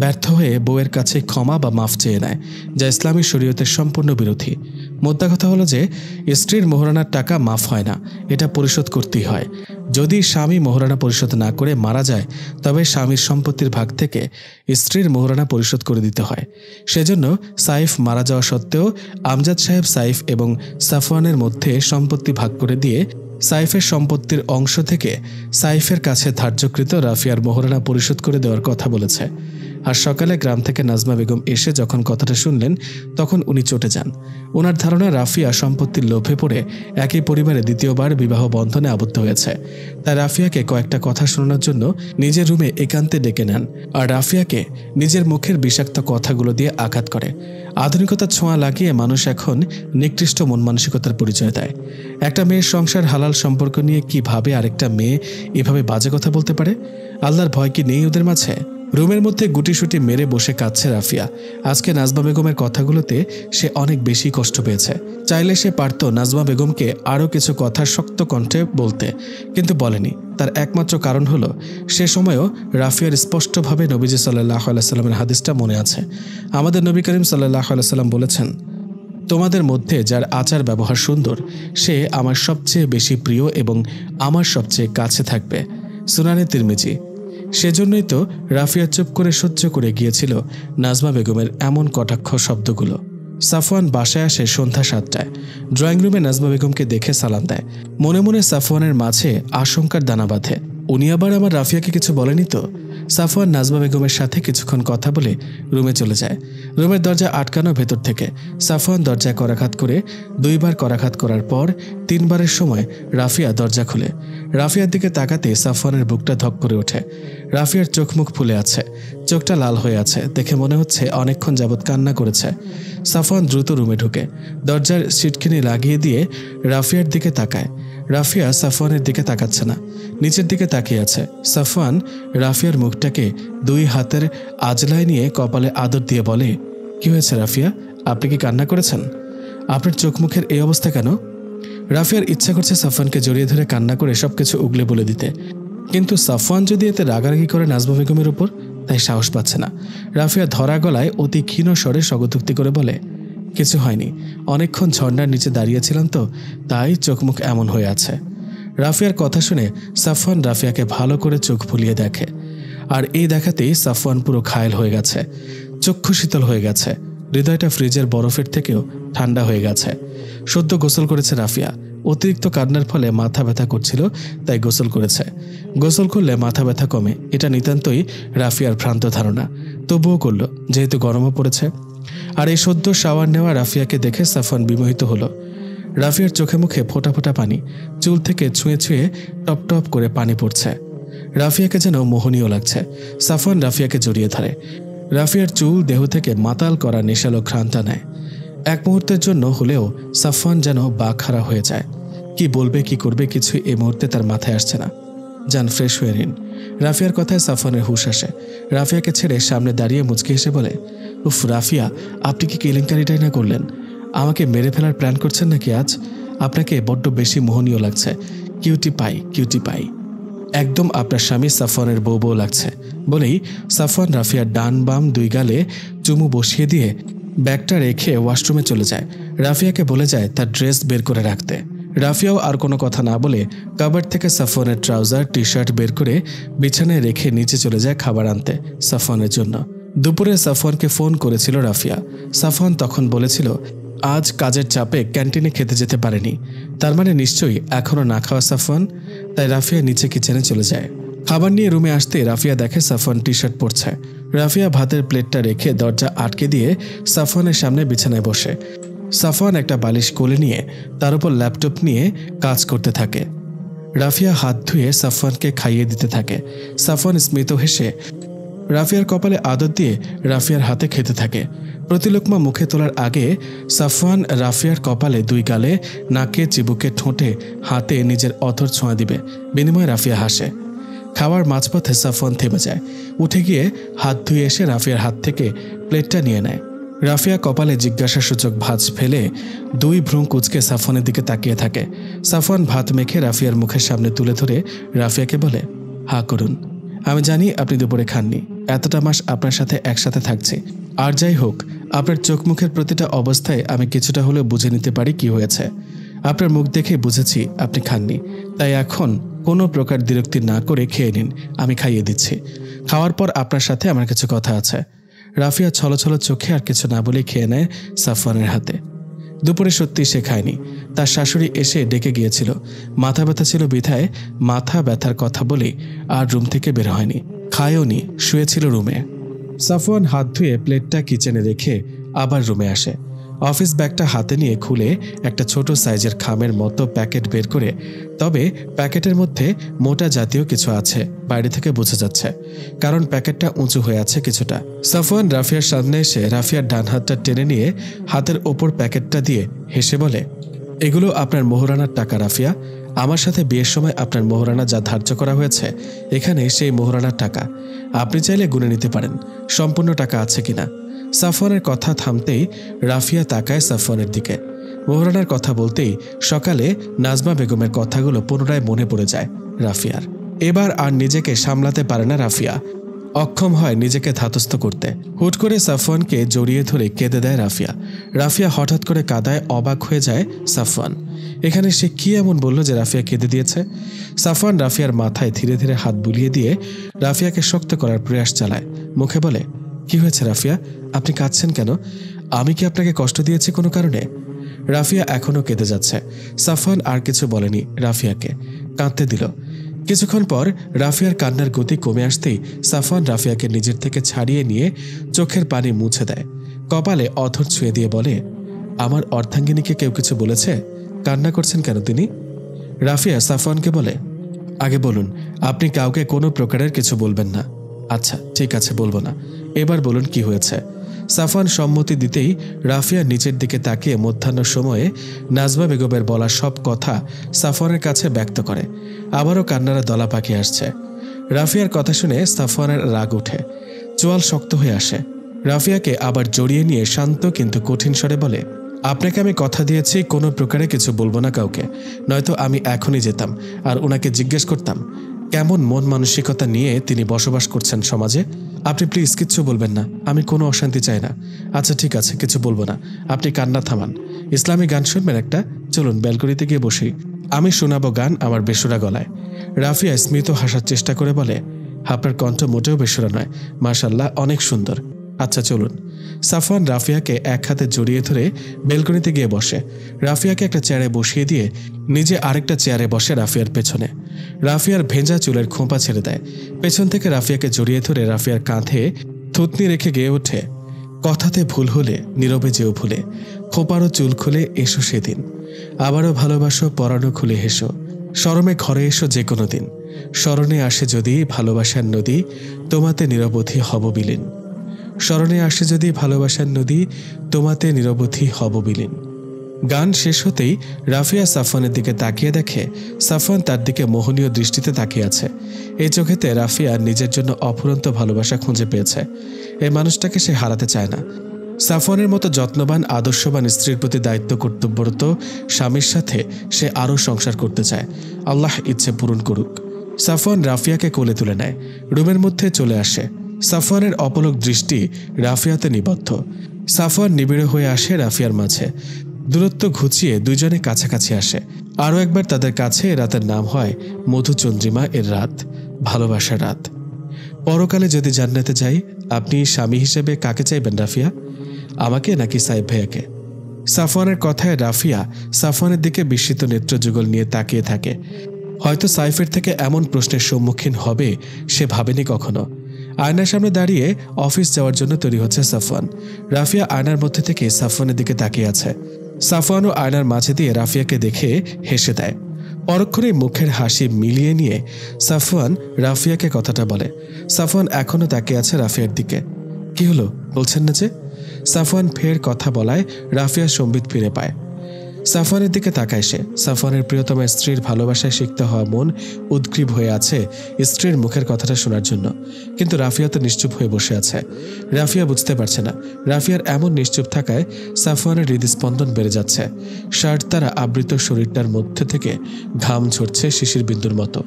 ব্যর্থ হয়ে বউয়ের কাছে ক্ষমা বা মাফ চেয়ে নেয়, যা ইসলামী শরীয়তের সম্পূর্ণ বিরোধী। মোদ্দা কথা হলো যে স্ত্রীর মোহরানার টাকা মাফ হয় না, এটা পরিশোধ করতেই হয়। যদি স্বামী মোহরানা পরিশোধ না করে মারা যায়, তবে স্বামীর সম্পত্তির ভাগ থেকে স্ত্রীর মোহরানা পরিশোধ করে দিতে হয়। সেজন্য সাইফ মারা যাওয়া সত্ত্বেও আমজাদ সাহেব সাইফ এবং সাফওয়ানের মধ্যে সম্পত্তি ভাগ করে দিয়ে সাইফের সম্পত্তির অংশ থেকে সাইফের কাছে ধার্যকৃত রাফিয়ার মোহরানা পরিশোধ করে দেওয়ার কথা বলেছে। আর সকালে গ্রাম থেকে নাজমা বেগম এসে যখন কথাটা শুনলেন, তখন উনি চটে যান। ওনার ধারণা রাফিয়া সম্পত্তির লোভে পড়ে একই পরিবারে দ্বিতীয়বার বিবাহ বন্ধনে আবদ্ধ হয়েছে। তাই রাফিয়াকে কয়েকটা কথা শোনানোর জন্য নিজের রুমে একান্তে ডেকে নেন আর রাফিয়াকে নিজের মুখের বিষাক্ত কথাগুলো দিয়ে আঘাত করে। আধুনিকতার ছোঁয়া লাগিয়ে মানুষ এখন নিকৃষ্ট মন মানসিকতার পরিচয় দেয়। একটা মেয়ের সংসার হালাল সম্পর্ক নিয়ে কিভাবে আরেকটা মেয়ে এভাবে বাজে কথা বলতে পারে? আল্লাহর ভয় কি নেই ওদের মাঝে? রুমের মধ্যে গুটিসুটি মেরে বসে কাঁদছে রাফিয়া। আজকে নাজমা বেগমের কথাগুলোতে সে অনেক বেশি কষ্ট পেয়েছে। চাইলে সে পারত নাজমা বেগমকে আরও কিছু কথা শক্ত কণ্ঠে বলতে, কিন্তু বলেনি। তার একমাত্র কারণ হলো সে সময়ও রাফিয়ার স্পষ্টভাবে নবীজি সাল্লাল্লাহু আলাইহি সাল্লামের হাদিসটা মনে আছে। আমাদের নবী করিম সাল্লাল্লাহু আলাইহি সাল্লাম বলেছেন, তোমাদের মধ্যে যার আচার ব্যবহার সুন্দর সে আমার সবচেয়ে বেশি প্রিয় এবং আমার সবচেয়ে কাছে থাকবে। সুনানে তিরমিজি। সেজন্যই তো রাফিয়া চুপ করে সহ্য করে গিয়েছিল নাজমা বেগমের এমন কটাক্ষ শব্দগুলো। সাফওয়ান বাসায় আসে সন্ধ্যা 7টায়। ড্রয়িং রুমে নাজমা বেগমকে দেখে সালাম দেয়। মনে মনে সাফওয়ানের মাঝে আশঙ্কার দানা বাঁধে, উনি আবার আমার রাফিয়াকে কিছু বলেনি তো? সাফওয়ান নাজমা বেগমের সাথে কিছুক্ষণ কথা বলে রুমে চলে যায়। রুমের দরজা আটকানো ভেতর থেকে। সাফওয়ান দরজায় করাঘাত করে 2বার করাঘাত করার পর 3বারের সময় রাফিয়া দরজা খুলে। রাফিয়ার দিকে তাকাতে সাফওয়ানের বুকটা ধক করে ওঠে। রাফিয়ার চোখ মুখ ফুলে আছে, চোখটা লাল হয়ে আছে, দেখে মনে হচ্ছে অনেকক্ষণ যাবৎ কান্না করেছে। সাফওয়ান দ্রুত রুমে ঢুকে দরজার সিটকিনি লাগিয়ে দিয়ে রাফিয়ার দিকে তাকায়। রাফিয়া সাফওয়ানের দিকে তাকাচ্ছে না, নিচের দিকে তাকিয়ে আছে। সাফওয়ান রাফিয়ার মুখটাকে 2 হাতের আজলায় নিয়ে কপালে আদর দিয়ে বলে, কি হয়েছে রাফিয়া, আপনি কি কান্না করেছেন? আপনার চোখ মুখের এই অবস্থা কেন? রাফিয়ার ইচ্ছা করছে সাফওয়ানকে জড়িয়ে ধরে কান্না করে সবকিছু উগলে বলে দিতে, কিন্তু সাফওয়ান যদি এতে রাগারাগি করে নাজমা বেগমের উপর, তাই সাহস পাচ্ছে না। রাফিয়া ধরা গলায় অতি ক্ষীণ স্বরে স্বগতোক্তি করে বলে, কিছু হয়নি, অনেকক্ষণ ঝর্ণার নিচে দাঁড়িয়েছিলাম তো, তাই চোখ মুখ এমন হয়ে আছে। রাফিয়ার কথা শুনে সাফওয়ান রাফিয়াকে ভালো করে চোখ ফুলিয়ে দেখে, আর এই দেখাতেই সাফওয়ান পুরো ঘায়েল হয়ে গেছে। চক্ষু শীতল হয়ে গেছে, হৃদয়টা ফ্রিজের বরফের থেকেও ঠান্ডা হয়ে গেছে। সদ্য গোসল করেছে রাফিয়া। অতিরিক্ত কান্নার ফলে মাথা ব্যথা করছিল, তাই গোসল করেছে। গোসল করলে মাথা ব্যথা কমে, এটা নিতান্তই রাফিয়ার ভ্রান্ত ধারণা। তবুও করল, যেহেতু গরমও পড়েছে। আর এই সদ্য শাওয়ার নেওয়া রাফিয়াকে দেখে সাফওয়ান বিমোহিত হলো। রাফিয়ার চোখে মুখে ফোঁটা ফোঁটা পানি, চুল থেকে ছুঁয়ে ছুঁয়ে টপ টপ করে পানি পড়ছে। রাফিয়াকে যেন মোহনীয় লাগছে। সাফওয়ান রাফিয়াকে জড়িয়ে ধরে। রাফিয়ার চুল দেহ থেকে মাতাল করা নেশালো ঘ্রাণটা নেয়। এক মুহূর্তের জন্য হলেও সাফওয়ান যেন বাকহারা হয়ে যায়। কি বলবে কি করবে কিছু এই মুহূর্তে তার মাথায় আসছে না। যান, ফ্রেশ হয়ে নিন। রাফিয়ার কথায় সাফওয়ানের হুঁশ আসে। রাফিয়াকে ছেড়ে সামনে দাঁড়িয়ে মুচকি হেসে বলে, উফ রাফিয়া, আপনি কি কেলেঙ্কারিটাই না করলেন? আমাকে মেরে ফেলার প্ল্যান করছেন নাকি আজ? আপনাকে বড্ড বেশি মোহনীয় লাগছে। Cutie pie, cutie pie. একদম আপনার স্বামী সাফওয়ানের বউ বউ লাগছে। বলেই সাফওয়ান রাফিয়ার ডান বাম 2 গালে চুমু বসিয়ে দিয়ে ব্যাগটা রেখে ওয়াশরুমে চলে যায়। রাফিয়াকে বলে যায় তার ড্রেস বের করে রাখতে। রাফিয়াও আর কোনো কথা না বলে কাবার্ড থেকে সাফওয়ানের ট্রাউজার টি শার্ট বের করে বিছানায় রেখে নিচে চলে যায় খাবার আনতে সাফওয়ানের জন্য। দুপুরে সাফওয়ানকে ফোন করেছিল রাফিয়া। সাফওয়ান তখন বলেছিল আজ কাজের চাপে ক্যান্টিনে খেতে যেতে পারেনি। তার মানে নিশ্চয়ই এখনও না খাওয়া সাফওয়ান। তাই রাফিয়া নিচে কিচেনে চলে যায়। খাবার নিয়ে রুমে আসতে রাফিয়া দেখে সাফওয়ান টি শার্ট পরছে। রাফিয়া ভাতের প্লেটটা রেখে দরজা আটকে দিয়ে সাফওয়ানের সামনে বিছানায় বসে। সাফওয়ান একটা বালিশ কোলে নিয়ে তার উপর ল্যাপটপ নিয়ে কাজ করতে থাকে। রাফিয়া হাত ধুয়ে সাফওয়ানকে খাইয়ে দিতে থাকে। সাফওয়ান স্মিত হেসে রাফিয়ার কপালে আদর দিয়ে রাফিয়ার হাতে খেতে থাকে। প্রতি লোকমা মুখে তোলার আগে সাফওয়ান রাফিয়ার কপালে 2 গালে, নাকে, চিবুকে, ঠোঁটে, হাতে নিজের অথর ছোঁয়া দিবে। বিনিময়ে রাফিয়া হাসে। খাওয়ার মাঝপথে সাফওয়ান থেমে যায়। উঠে গিয়ে হাত ধুয়ে এসে রাফিয়ার হাত থেকে প্লেটটা নিয়ে নেয়। রাফিয়া কপালে জিজ্ঞাসাসূচক ভাঁজ ফেলে দুই ভ্রূ কুঁচকে সাফওয়ানের দিকে তাকিয়ে থাকে। সাফওয়ান ভাত মেখে রাফিয়ার মুখের সামনে তুলে ধরে রাফিয়াকে বলে, হা করুন। আমি জানি আপনি দুপুরে খাননি, এতটা মাস আপনার সাথে একসাথে থাকছি। আর যাই হোক, আপনার চোখ মুখের প্রতিটা অবস্থায় আমি কিছুটা হলেও বুঝে নিতে পারি কি হয়েছে। আপনার মুখ দেখে বুঝেছি আপনি খাননি, তাই এখন কোনো প্রকার বিরক্তি না করে খেয়ে নিন, আমি খাইয়ে দিচ্ছি। খাওয়ার পর আপনার সাথে আমার কিছু কথা আছে। রাফিয়া ছলছল চোখে আর কিছু না বলে খেয়ে নেয় সাফওয়ানের হাতে। দুপুরে সত্যি সে খায়নি, তার শাশুড়ি এসে ডেকে গিয়েছিল। মাথা ব্যথা ছিল বিধায় মাথা ব্যথার কথা বলেই আর রুম থেকে বের হয়নি, খায়ও নি, শুয়েছিল রুমে। সাফওয়ান হাত ধুয়ে প্লেটটা কিচেনে রেখে আবার রুমে আসে। অফিস ব্যাগটা হাতে নিয়ে খুলে একটা ছোট সাইজের খামের মতো প্যাকেট বের করে, তবে প্যাকেটের মধ্যে মোটা জাতীয় কিছু আছে, বাইরে থেকে বোঝা যাচ্ছে, কারণ প্যাকেটটা উঁচু হয়ে আছে কিছুটা। সাফওয়ান রাফিয়ার সামনে এসে রাফিয়ার ডান হাতটা টেনে নিয়ে হাতের ওপর প্যাকেটটা দিয়ে হেসে বলে, এগুলো আপনার মোহরানার টাকা রাফিয়া। আমার সাথে বিয়ের সময় আপনার মোহরানা যা ধার্য করা হয়েছে, এখানে সেই মোহরানার টাকা। আপনি চাইলে গুনে নিতে পারেন সম্পূর্ণ টাকা আছে কিনা। সাফওয়ানের কথা থামতেই রাফিয়া তাকায় সাফওয়ানের দিকে। মোহরানার কথা বলতেই সকালে নাজমা বেগমের কথাগুলো পুনরায় মনে পড়ে যায় রাফিয়ার। এবার আর নিজেকে সামলাতে পারে না রাফিয়া, অক্ষম হয় নিজেকে ধাতস্থ করতে। হুট করে সাফওয়ানকে জড়িয়ে ধরে কেঁদে দেয় রাফিয়া। রাফিয়া হঠাৎ করে কাঁদায় অবাক হয়ে যায় সাফওয়ান। এখানে সে কি এমন বলল যে রাফিয়া কেঁদে দিয়েছে? সাফওয়ান রাফিয়ার মাথায় ধীরে ধীরে হাত বুলিয়ে দিয়ে রাফিয়াকে শক্ত করার প্রয়াস চালায়। মুখে বলে, কি হয়েছে রাফিয়া, আপনি কাঁদছেন কেন? আমি কি আপনাকে কষ্ট দিয়েছি কোনো কারণে? রাফিয়া এখনও কেঁদে যাচ্ছে। সাফওয়ান আর কিছু বলেনি, রাফিয়াকে কাঁদতে দিল। কিছুক্ষণ পর রাফিয়ার কান্নার গতি কমে আসতেই সাফওয়ান রাফিয়াকে নিজের থেকে ছাড়িয়ে নিয়ে চোখের পানি মুছে দেয়। কপালে অধর ছুঁয়ে দিয়ে বলে, আমার অর্ধাঙ্গিনীকে কেউ কিছু বলেছে? কান্না করছেন কেন তিনি? রাফিয়া সাফওয়ানকে বলে, আগে বলুন, আপনি কাউকে কোনো প্রকারের কিছু বলবেন না। আচ্ছা ঠিক আছে, বলবো না। এবার বলুন কি হয়েছে। সাফওয়ান সম্মতি দিতেই রাফিয়া নিচের দিকে তাকিয়ে মধ্যাহ্ন সময়ে নাজমা বেগমের বলা সব কথা সাফওয়ানের কাছে ব্যক্ত করে। আবারও কান্নারা দলা পাকিয়ে আসছে। রাফিয়ার কথা শুনে সাফওয়ানের রাগ উঠে, চোয়াল শক্ত হয়ে আসে। রাফিয়াকে আবার জড়িয়ে নিয়ে শান্ত কিন্তু কঠিন স্বরে বলে, আপনাকে আমি কথা দিয়েছি কোনো প্রকারে কিছু বলবো না কাউকে, নয়তো আমি এখনই যেতাম আর ওনাকে জিজ্ঞেস করতাম কেমন মন মানসিকতা নিয়ে তিনি বসবাস করছেন সমাজে। আপনি প্লিজ কিচ্ছু বলবেন না, আমি কোনো অশান্তি চাই না। আচ্ছা ঠিক আছে, কিছু বলবো না, আপনি কান্না থামান। ইসলামী গান শুনবেন একটা? চলুন ব্যালকনিতে গিয়ে বসি, আমি শোনাবো গান আমার বেসুরা গলায়। রাফিয়া স্মিত হাসার চেষ্টা করে বলে, আপনার কণ্ঠ মোটেও বেসুরা নয়, মাশাআল্লাহ, অনেক সুন্দর। আচ্ছা চলুন। সাফওয়ান রাফিয়াকে এক হাতে জড়িয়ে ধরে বেলকনিতে গিয়ে বসে। রাফিয়াকে একটা চেয়ারে বসিয়ে দিয়ে নিজে আরেকটা চেয়ারে বসে রাফিয়ার পেছনে। রাফিয়ার ভেজা চুলের খোঁপা ছেড়ে দেয়। পেছন থেকে রাফিয়াকে জড়িয়ে ধরে রাফিয়ার কাঁধে থুতনি রেখে গেয়ে ওঠে, কথাতে ভুল হলে নীরবে যেও ভুলে, খোঁপারও চুল খুলে এসো সেদিন, আবারও ভালোবাসো পরানো খুলে হেসো, শরমে ঘরে এসো যে কোনো দিন, স্মরণে আসে যদি ভালোবাসার নদী, তোমাতে নিরবধি হব বিলীন। স্মরণে আসে যদি ভালোবাসার নদী, তোমাতে নিরবধি হব বিলীন। গান শেষ হতেই রাফিয়া সাফওয়ানের দিকে তাকিয়ে দেখে সাফওয়ান তার দিকে মোহনীয় দৃষ্টিতে তাকিয়ে আছে। এই চোখেতে রাফিয়া নিজের জন্য অফুরন্ত ভালোবাসা খুঁজে পেয়েছে। এই মানুষটাকে সে হারাতে চায় না। সাফওয়ানের মতো যত্নবান আদর্শবান স্ত্রীর প্রতি দায়িত্ব কর্তব্যরত স্বামীর সাথে সে আরও সংসার করতে চায়। আল্লাহ ইচ্ছে পূরণ করুক। সাফওয়ান রাফিয়াকে কোলে তুলে নেয়, রুমের মধ্যে চলে আসে। সাফওয়ানের অপলক দৃষ্টি রাফিয়াতে নিবদ্ধ। সাফওয়ান নিবিড় হয়ে আসে রাফিয়ার মাঝে। দূরত্ব ঘুচিয়ে দুইজনে কাছাকাছি আসে। আরও একবার তাদের কাছে রাতের নাম হয় মধুচন্দ্রিমা এর রাত, ভালোবাসার রাত। পরকালে যদি জান্নাতে যাই, আপনি স্বামী হিসেবে কাকে চাইবেন রাফিয়া, আমাকে নাকি সাইফ ভাইয়াকে? সাফওয়ানের কথায় রাফিয়া সাফওয়ানের দিকে বিস্মিত নেত্রযুগল নিয়ে তাকিয়ে থাকে। হয়তো সাইফের থেকে এমন প্রশ্নের সম্মুখীন হবে সে ভাবেনি কখনো। আয়নার সামনে দাঁড়িয়ে অফিস যাওয়ার জন্য তৈরি হচ্ছে সাফওয়ান। রাফিয়া আয়নার মধ্যে থেকে সাফওয়ানের দিকে তাকিয়ে আছে। সাফওয়ানও আয়নার মাঝে দিয়ে রাফিয়াকে দেখে হেসে দেয়। পরক্ষণেই মুখের হাসি মিলিয়ে নিয়ে সাফওয়ান রাফিয়াকে কথাটা বলে। সাফওয়ান এখনও তাকিয়ে আছে রাফিয়ার দিকে। কি হলো বলছেন না যে? সাফওয়ান ফের কথা বলায় রাফিয়া সম্বিত ফিরে পায়। সাফওয়ানের দিকে তাকায় সে। সাফওয়ানের প্রিয়তমা স্ত্রীর ভালোবাসায় সিক্ত হওয়া মন উদ্গ্রীব হয়ে আছে স্ত্রীর মুখের কথাটা শোনার জন্য, কিন্তু রাফিয়া তো নিশ্চুপ হয়ে বসে আছে। রাফিয়া বুঝতে পারছে না রাফিয়ার এমন নিশ্চুপ থাকায় সাফওয়ানের হৃদস্পন্দন বেড়ে যাচ্ছে। শার্ট দ্বারা আবৃত শরীরটার মধ্যে থেকে ঘাম ঝরছে শিশির বিন্দুর মতো।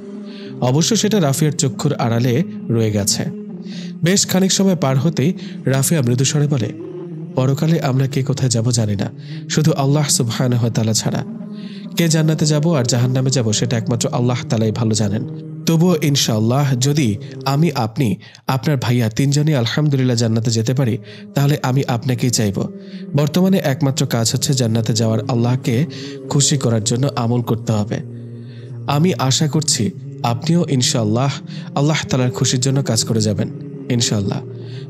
অবশ্য সেটা রাফিয়ার চক্ষুর আড়ালে রয়ে গেছে। বেশ খানিক সময় পার হতেই রাফিয়া মৃদুস্বরে বলে, পরকালে আমরা কে কোথায় যাব জানি না, শুধু আল্লাহ সুবহানাহু ওয়া তাআলা ছাড়া। কে জান্নাতে যাব আর জাহান্নামে যাব সেটা একমাত্র আল্লাহ তাআলাই ভালো জানেন। তবুও ইনশাআল্লাহ যদি আমি, আপনি, আপনার ভাইয়া তিনজনই আলহামদুলিল্লাহ জান্নাতে যেতে পারি, তাহলে আমি আপনাকেই চাইব। বর্তমানে একমাত্র কাজ হচ্ছে জান্নাতে যাওয়ার আল্লাহকে খুশি করার জন্য আমল করতে হবে। আমি আশা করছি আপনিও ইনশাআল্লাহ আল্লাহ তাআলার খুশির জন্য কাজ করে যাবেন ইনশাআল্লাহ।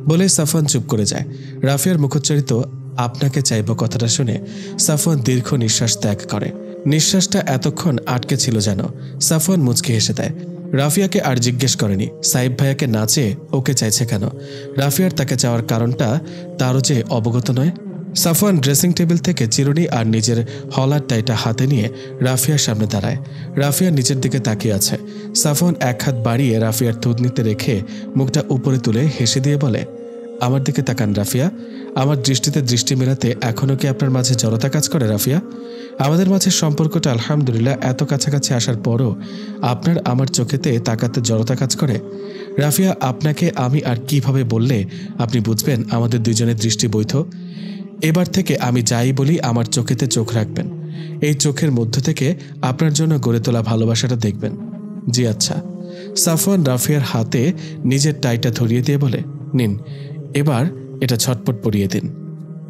বলে সাফওয়ান চুপ করে যায়। রাফিয়ার মুখোচ্চারিত আপনাকে চাইব কথাটা শুনে সাফওয়ান দীর্ঘ নিঃশ্বাস ত্যাগ করে। নিঃশ্বাসটা এতক্ষণ আটকে ছিল যেন। সাফওয়ান মুচকি হেসে দেয়। রাফিয়াকে আর জিজ্ঞেস করেনি সাইব ভাইয়াকে না চেয়ে ওকে চাইছে কেন। রাফিয়ার তাকে চাওয়ার কারণটা তারও যে অবগত নয়। সাফওয়ান ড্রেসিং টেবিল থেকে চিরুনি আর নিজের হলার টাইটা হাতে নিয়ে রাফিয়ার সামনে দাঁড়ায়। রাফিয়া নিচের দিকে তাকিয়ে আছে। সাফওয়ান এক হাত বাড়িয়ে রাফিয়ার থুতনিতে রেখে মুখটা উপরে তুলে হেসে দিয়ে বলে, আমার দিকে তাকান রাফিয়া। আমার দৃষ্টিতে দৃষ্টি মেলাতে এখনও কি আপনার মাঝে জড়তা কাজ করে রাফিয়া? আমাদের মাঝে সম্পর্কটা আলহামদুলিল্লাহ এত কাছাকাছি আসার পরও আপনার আমার চোখেতে তাকাতে জড়তা কাজ করে? রাফিয়া, আপনাকে আমি আর কিভাবে বললে আপনি বুঝবেন আমাদের দুইজনের দৃষ্টি বৈধ? এবার থেকে আমি যাই বলি আমার চোখেতে চোখ রাখবেন। এই চোখের মধ্য থেকে আপনার জন্য গড়ে তোলা ভালোবাসাটা দেখবেন। জি আচ্ছা। সাফওয়ান রাফিয়ার হাতে নিজের টাইটা ধরিয়ে দিয়ে বলে, নিন এবার এটা ছটপট পরিয়ে দিন।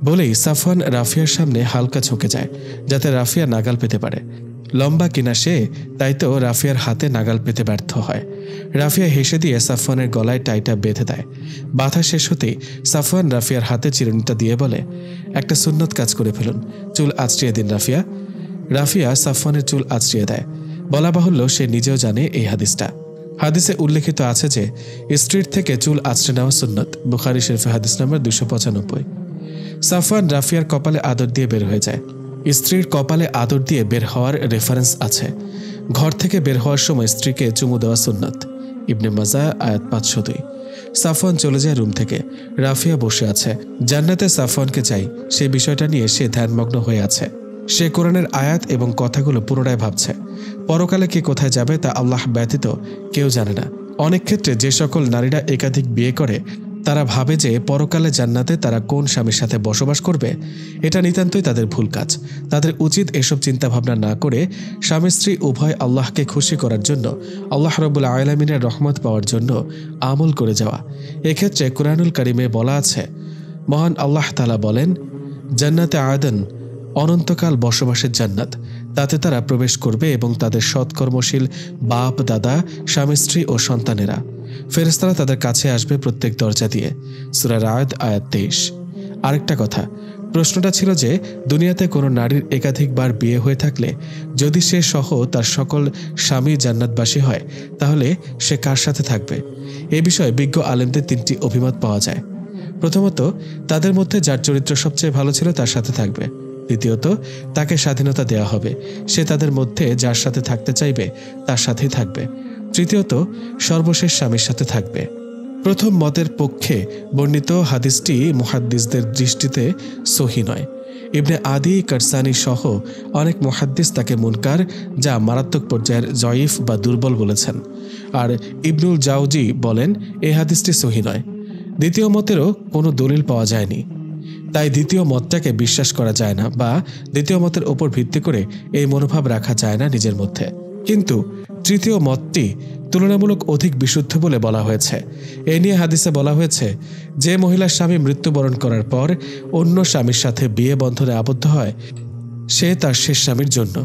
বলেই সাফওয়ান রাফিয়ার সামনে হালকা ঝুঁকে যায় যাতে রাফিয়া নাগাল পেতে পারে। লম্বা কিনা সে, তাই তো রাফিয়ার হাতে নাগাল পেতে ব্যর্থ হয়। রাফিয়া হেসে দিয়ে সাফওয়ানের গলায় টাইটা বেঁধে দেয়। বাধা শেষ হতেই সাফওয়ান রাফিয়ার হাতে চিরুনিটা দিয়ে বলে, একটা সুন্নত কাজ করে ফেলুন, চুল আঁচড়িয়ে দিন রাফিয়া। রাফিয়া সাফওয়ানের চুল আঁচড়িয়ে দেয়। বলা বাহুল্য সে নিজেও জানে এই হাদিসটা। হাদিসে উল্লেখিত আছে যে স্ত্রীর থেকে চুল আঁচড়ে নেওয়া সুন্নত। বুখারী শরীফে হাদিস নম্বর 295। সাফওয়ান রাফিয়ার কপালে আদর দিয়ে বের হয়ে যায়। স্ত্রীর কপালে আদর দিয়ে বের হওয়ার রেফারেন্স আছে। ঘর থেকে বের হওয়ার সময় স্ত্রীকে চুমু দেওয়া সুন্নত। ইবনে মাজাহ আয়াত 502। সাফওয়ান চলে যায় রুম থেকে। রাফিয়া বসে আছে। জান্নাতে সাফওয়ানকে চাই সেই বিষয়টা নিয়ে সে ধ্যানমগ্ন হয়ে আছে। সে কোরআনের আয়াত এবং কথাগুলো পুনরায় ভাবছে। পরকালে কে কোথায় যাবে তা আল্লাহ ব্যতীত কেউ জানে না। অনেক ক্ষেত্রে যে সকল নারীরা একাধিক বিয়ে করে তারা ভাবে যে পরকালে জান্নাতে তারা কোন স্বামীর সাথে বসবাস করবে। এটা নিতান্তই তাদের ভুল কাজ। তাদের উচিত এসব চিন্তাভাবনা না করে স্বামী স্ত্রী উভয় আল্লাহকে খুশি করার জন্য, আল্লাহ রাব্বুল আলামিনের রহমত পাওয়ার জন্য আমল করে যাওয়া। এক্ষেত্রে কুরআনুল কারিমে বলা আছে, মহান আল্লাহ তাআলা বলেন, জান্নাতে আদন, অনন্তকাল বসবাসের জান্নাত, তাতে তারা প্রবেশ করবে এবং তাদের সৎকর্মশীল বাপ দাদা স্বামী স্ত্রী ও সন্তানেরা। ফেরেশতারা তাদের কাছে আসবে প্রত্যেক দরজা দিয়ে। সূরা রা'দ আয়াত 23। আরেকটা কথা, প্রশ্নটা ছিল যে দুনিয়াতে কোনো নারীর একাধিকবার বিয়ে হয়ে থাকলে যদি সে সহ তার সকল স্বামী জান্নাতবাসী হয় তাহলে সে কার সাথে থাকবে? এ বিষয়ে বিজ্ঞ আলেমদের তিনটি অভিমত পাওয়া যায়। প্রথমত, তাদের মধ্যে যার চরিত্র সবচেয়ে ভালো ছিল তার সাথে থাকবে। দ্বিতীয়ত, তাকে স্বাধীনতা দেওয়া হবে, সে তাদের মধ্যে যার সাথে থাকতে চাইবে তার সাথেই থাকবে। তৃতীয়ত, সর্বশেষ স্বামীর সাথে থাকবে। প্রথম মতের পক্ষে বর্ণিত হাদিসটি মুহাদ্দিসদের দৃষ্টিতে সহিহ নয়। ইবনে আদি কারসানি সহ অনেক মুহাদ্দিস তাকে মুনকার, যা মারাত্মক পর্যায়ের জয়ীফ বা দুর্বল বলেছেন। আর ইবনুল জাওজি বলেন এই হাদিসটি সহিহ নয়। দ্বিতীয় মতেরও কোনো দলিল পাওয়া যায়নি, তাই দ্বিতীয় মতটাকে বিশ্বাস করা যায় না বা দ্বিতীয় মতের ওপর ভিত্তি করে এই মনোভাব রাখা যায় না নিজের মধ্যে। কিন্তু তৃতীয় মতটি তুলনামূলক অধিক বিশুদ্ধ বলে বলা হয়েছে। এ নিয়ে হাদিসে বলা হয়েছে, যে মহিলার স্বামী মৃত্যুবরণ করার পর অন্য স্বামীর সাথে বিয়ে বন্ধনে আবদ্ধ হয় সে তার শেষ স্বামীর জন্য।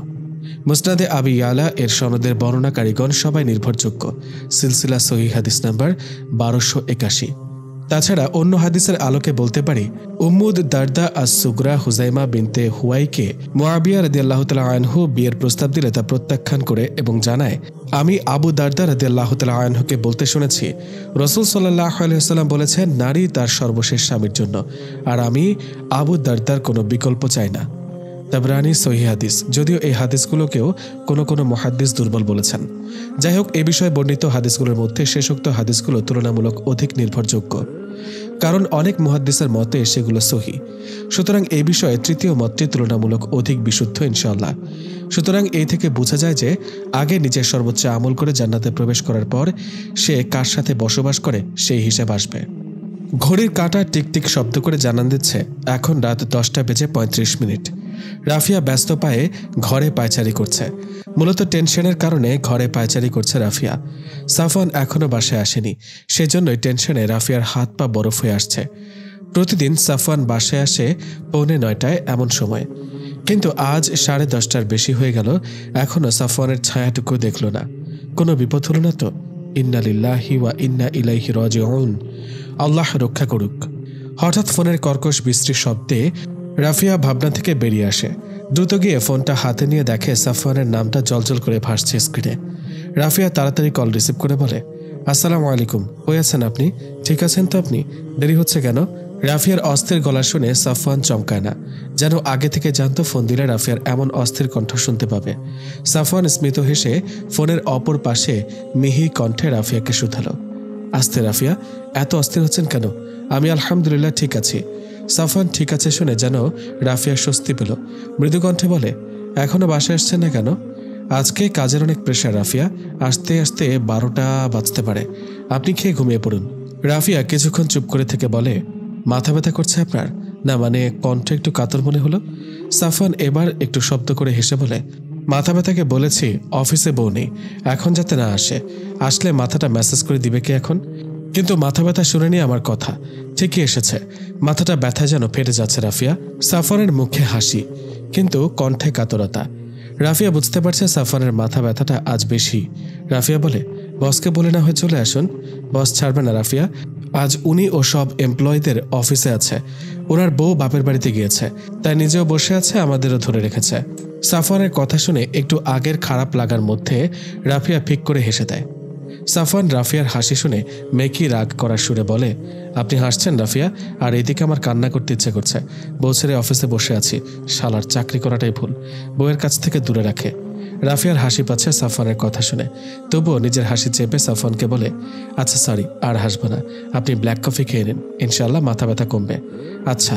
মুসনাদে আবি ইয়ালা এর সনদের বর্ণনাকারীগণ সবাই নির্ভরযোগ্য। সিলসিলা সহিহ হাদিস নাম্বার 1281। তাছাড়া অন্য হাদিসের আলোকে বলতে পারি, উম্মুদ দারদা আস-সুগরা হুজাইমা বিনতে হুয়াইকে মুআবিয়া রাদিয়াল্লাহু তাআলা আনহু বিয়ের প্রস্তাব দিলে তা প্রত্যাখ্যান করে এবং জানায়, আমি আবু দারদা রাদিয়াল্লাহু তাআলা আনহুকে বলতে শুনেছি, রাসূল সাল্লাল্লাহু আলাইহি ওয়াসাল্লাম বলেছেন, নারী তার সর্বশেষ স্বামীর জন্য, আর আমি আবু দারদার কোনো বিকল্প চাই না। তাবরানি সহিহ হাদিস, যদিও এই হাদিসগুলোকেও কোনো কোনো মুহাদ্দিস দুর্বল বলেছেন। যাই হোক, এ বিষয়ে বর্ণিত হাদিসগুলোর মধ্যে শেষোক্ত হাদিসগুলো তুলনামূলক অধিক নির্ভরযোগ্য, কারণ অনেক মুহাদ্দিসের মতে সেগুলো সহিহ। সুতরাং এই বিষয়ে তৃতীয় মতটি তুলনামূলক অধিক বিশুদ্ধ ইনশাআল্লাহ। সুতরাং এই থেকে বোঝা যায় যে আগে নিজের সর্বোচ্চ আমল করে জান্নাতে প্রবেশ করার পর সে কার সাথে বসবাস করে সেই হিসাব আসবে। ঘড়ির কাঁটা টিকটিক শব্দ করে জানান দিচ্ছে এখন রাত 10:35। রাফিয়া ব্যস্ত পায়ে ঘরে পায়চারি করছে। মূলত টেনশনের কারণে ঘরে পায়চারি করছে রাফিয়া। সাফওয়ান এখনও বাসায় আসেনি, সেজন্যই টেনশনে রাফিয়ার হাত পা বরফ হয়ে আসছে। প্রতিদিন সাফওয়ান বাসায় আসে 8:45 এমন সময়, কিন্তু আজ 10:30টার বেশি হয়ে গেল, এখনও সাফওয়ানের ছায়াটুকু দেখল না। কোনো বিপদ হলো না তো? ইন্না লিল্লাহি ওয়া ইন্না ইলাইহি রাজিউন, আল্লাহ রক্ষা করুক। হঠাৎ ফোনের কর্কশ বিশ্রী শব্দে রাফিয়া ভাবনা থেকে বেরিয়ে আসে। দ্রুত গিয়ে ফোনটা হাতে নিয়ে দেখে সাফওয়ানের নামটা জলজল করে ভাসছে স্ক্রিনে। রাফিয়া তাড়াতাড়ি কল রিসিভ করে বলে, আসসালামু আলাইকুম, কই আছেন আপনি? ঠিক আছেন তো আপনি? দেরি হচ্ছে কেন? রাফিয়ার অস্থির গলা শুনে সাফওয়ান চমকায় না, যেন আগে থেকে জানতো ফোন দিলে রাফিয়ার এমন অস্থির কণ্ঠ শুনতে পাবে। সাফওয়ান স্মিত হেসে ফোনের অপর পাশে মিহি কণ্ঠে রাফিয়াকে শুধালো, আস্তে রাফিয়া, এত অস্থির হচ্ছেন কেন? আমি আলহামদুলিল্লাহ ঠিক আছি। সাফওয়ান ঠিক আছে শুনে যেন রাফিয়া স্বস্তি পেল। মৃদু কণ্ঠে বলে, এখনো বাসায় আসছেন না কেন? আজকে কাজের অনেক প্রেশার রাফিয়া, আসতে আসতে 12টা বাজতে পারে। আপনি খেয়ে ঘুমিয়ে পড়ুন। রাফিয়া কিছুক্ষণ চুপ করে থেকে বলে, মাথা ব্যথা করছে আপনার? না, মানে কণ্ঠ একটু কাতর মনে হলো। সাফওয়ান এবার একটু শব্দ করে হেসে বলে, মাথা ব্যথাকে বলেছি অফিসে বউ নেই, এখন যাতে না আসে। আসলে মাথাটা ম্যাসেজ করে দিবে কি এখন? কিন্তু মাথা ব্যথা শুনে নিয়ে আমার কথা ঠিকই এসেছে, মাথাটা ব্যথা যেন ফেটে যাচ্ছে রাফিয়া। সাফওয়ানের মুখে হাসি, কিন্তু কণ্ঠে কাতরতা। রাফিয়া বুঝতে পারছে সাফওয়ানের মাথা ব্যথাটা আজ বেশি। রাফিয়া বলে, বসকে বলে না হয় চলে আসুন। বস ছাড়বে না রাফিয়া, আজ উনি ও সব এমপ্লয়ীদের অফিসে আছে। ওনার বউ বাপের বাড়িতে গিয়েছে, তাই নিজেও বসে আছে, আমাদেরও ধরে রেখেছে। সাফওয়ানের কথা শুনে একটু আগের খারাপ লাগার মধ্যে রাফিয়া ফিক করে হেসে দেয়। সাফওয়ান রাফিয়ার হাসি শুনে মেকি রাগ করার সুরে বলে, আপনি হাসছেন রাফিয়া, আর এদিকে আমার কান্না করতে ইচ্ছে করছে। বউ ছেড়ে অফিসে বসে আছি, শালার চাকরি করাটাই ভুল, বউয়ের কাছ থেকে দূরে রাখে। রাফিয়ার হাসি পাচ্ছে সাফওয়ানের কথা শুনে, তবুও নিজের হাসি চেপে সাফওয়ানকে বলে, আচ্ছা সরি, আর হাসবো না, আপনি ব্ল্যাক কফি খেয়ে নিন, ইনশাল্লাহ মাথা ব্যথা কমবে। আচ্ছা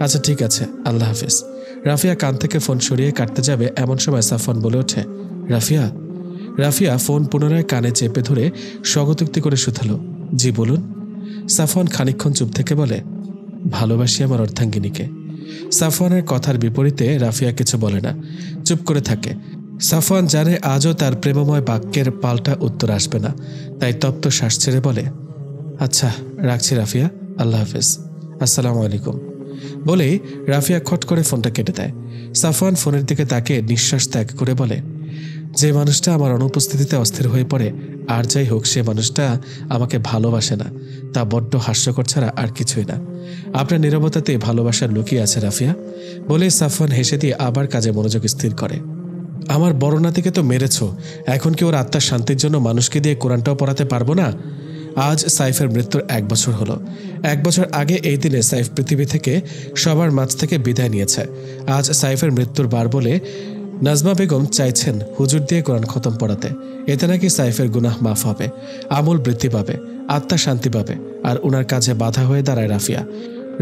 আচ্ছা ঠিক আছে, আল্লাহ হাফিজ। রাফিয়া কান থেকে ফোন সরিয়ে কাটতে যাবে এমন সময় সাফওয়ান বলে ওঠে, রাফিয়া। রাফিয়া ফোন পুনরায় কানে চেপে ধরে স্বগতোক্তি করে শুধালো, জি বলুন। সাফওয়ান খানিকক্ষণ চুপ থেকে বলে, ভালোবাসি আমার অর্ধাঙ্গিনীকে। সাফওয়ানের কথার বিপরীতে রাফিয়া কিছু বলে না, চুপ করে থাকে। সাফওয়ান জানে আজও তার প্রেমময় বাক্যের পাল্টা উত্তর আসবে না, তাই তপ্ত শ্বাস ছেড়ে বলে, আচ্ছা রাখছি রাফিয়া, আল্লাহ হাফেজ, আসসালামু আলাইকুম। বলেই রাফিয়া খট করে ফোনটা কেটে দেয়। সাফওয়ান ফোনের দিকে তাকিয়ে নিঃশ্বাস ত্যাগ করে বলে, যে মানুষটা আমার অনুপস্থিতিতে অস্থির হয়ে পড়ে, আর যাই হোক সে মানুষটা আমাকে ভালোবাসে না, তা বড্ড হাস্যকর ছাড়া আর কিছুই না। আপনার নীরবতাতে ভালোবাসার লুকিয়ে আছে রাফিয়া। বলেই সাফওয়ান হেসে দিয়ে আবার কাজে মনোযোগ স্থির করে। আমার বড় নাতিকে তো মেরেছ, এখন কি ওর আত্মার শান্তির জন্য মানুষকে দিয়ে কোরআনটাও পড়াতে পারবো না? আজ সাইফের মৃত্যুর 1 বছর হলো। 1 বছর আগে এই দিনে সাইফ পৃথিবী থেকে সবার মাঝ থেকে বিদায় নিয়েছে। আজ সাইফের মৃত্যুর বার বলে নাজমা বেগম চাইছেন হুজুর দিয়ে কোরআন খতম পড়াতে। এতে নাকি সাইফের গুনাহ মাফ হবে, আমল বৃদ্ধি পাবে, আত্মা শান্তি পাবে, আর ওনার কাজে বাধা হয়ে দাঁড়ায় রাফিয়া।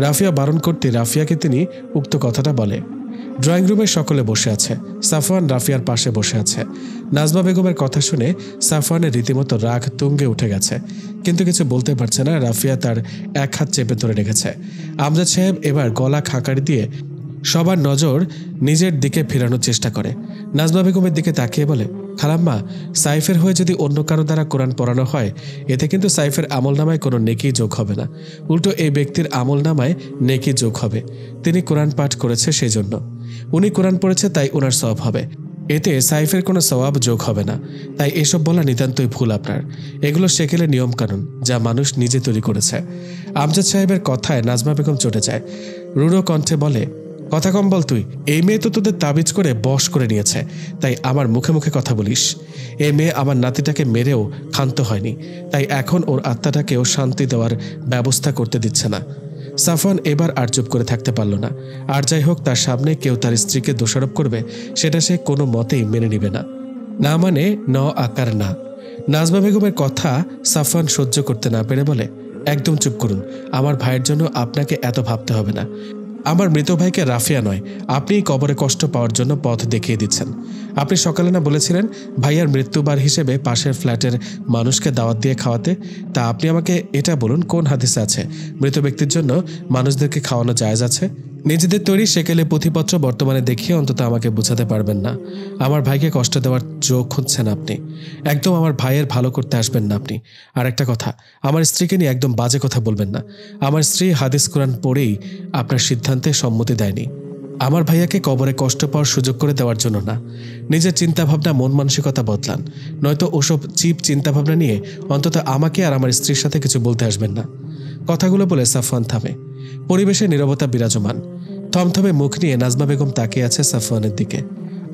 রাফিয়া বারণ করতে রাফিয়াকে তিনি উক্ত কথাটা বলে। ড্রয়িং রুমে সকলে বসে আছে। সাফওয়ান রাফিয়ার পাশে বসে আছে। নাজমা বেগমের কথা শুনে সাফওয়ানের রীতিমতো রাগ তুঙ্গে উঠে গেছে, কিন্তু কিছু বলতে পারছে না। রাফিয়া তার এক হাত চেপে ধরে রেখেছে। আমজাদ সাহেব এবার গলা খাকারি দিয়ে সবার নজর নিজের দিকে ফেরানোর চেষ্টা করে। নাজমা বেগমের দিকে তাকিয়ে বলে, খালাম্মা, সাইফের হয়ে যদি অন্য কারো দ্বারা কোরআন পড়ানো হয়, এতে কিন্তু সাইফের আমলনামায় কোনো নেকি যোগ হবে না, উল্টো এই ব্যক্তির আমলনামায় নেকি যোগ হবে। তিনি কোরআন পাঠ করেছে সেই জন্য, উনি কোরআন পড়েছে তাই ওনার সওয়াব হবে, এতে সাইফের কোনো সওয়াব যোগ হবে না। তাই এসব বলা নিতান্তই ভুল আপনার। এগুলো সেকেলের নিয়মকানুন, যা মানুষ নিজে তৈরি করেছে। আমজাদ সাহেবের কথায় নাজমা বেগম চটে যায়। রূঢ় কণ্ঠে বলে, কথা কম বল তুই, এই মেয়ে তো তোদের তাবিজ করে বশ করে নিয়েছে, তাই আমার মুখে মুখে কথা বলিস। এই মেয়ে আমার নাতিটাকে মেরেও ক্ষান্ত হয়নি, তাই এখন ওর আত্মাটাকেও শান্তি দেওয়ার ব্যবস্থা করতে দিচ্ছে না। সাফওয়ান এবার আর চুপ করে থাকতে পারল না। আর যাই হোক, তার সামনে কেউ তার স্ত্রীকে দোষারোপ করবে সেটা সে কোনো মতেই মেনে নিবে না। না মানে ন আকার না। নাজমা বেগমের কথা সাফওয়ান সহ্য করতে না পেরে বলে, একদম চুপ করুন, আমার ভাইয়ের জন্য আপনাকে এত ভাবতে হবে না। আমার মৃত ভাইকে রাফিয়া নয়, আপনিই কবরে কষ্ট পাওয়ার জন্য পথ দেখিয়ে দিচ্ছেন। আপনি সকালে না বলেছিলেন ভাইয়ার মৃত্যুবার হিসেবে পাশের ফ্ল্যাটের মানুষকে দাওয়াত দিয়ে খাওয়াতে? তা আপনি আমাকে এটা বলুন, কোন হাদিসে আছে মৃত ব্যক্তির জন্য মানুষদেরকে খাওয়ানো জায়েজ আছে? নিজেদের তৈরি সেকেলে পুঁথিপত্র বর্তমানে দেখিয়ে অন্তত আমাকে বোঝাতে পারবেন না আমার ভাইকে কষ্ট দেওয়ার যোগ খুঁজছেন আপনি। একদম আমার ভাইয়ের ভালো করতে আসবেন না আপনি। আর একটা কথা, আমার স্ত্রীকে নিয়ে একদম বাজে কথা বলবেন না। আমার স্ত্রী হাদিস কোরআন পড়েই আপনার সিদ্ধান্তে সম্মতি দেয়নি। আমার ভাইয়াকে কবরে কষ্ট পাওয়ার সুযোগ করে দেওয়ার জন্য না। নিজের চিন্তাভাবনা মন মানসিকতা বদলান, নয়তো ওসব চিপ চিন্তাভাবনা নিয়ে অন্তত আমাকে আর আমার স্ত্রীর সাথে কিছু বলতে আসবেন না। কথাগুলো বলে সাফওয়ান থামে। পরিবেশে নীরবতা বিরাজমান। থমথমে মুখ নিয়ে নাজমা বেগম তাকিয়ে আছে সাফওয়ানের দিকে।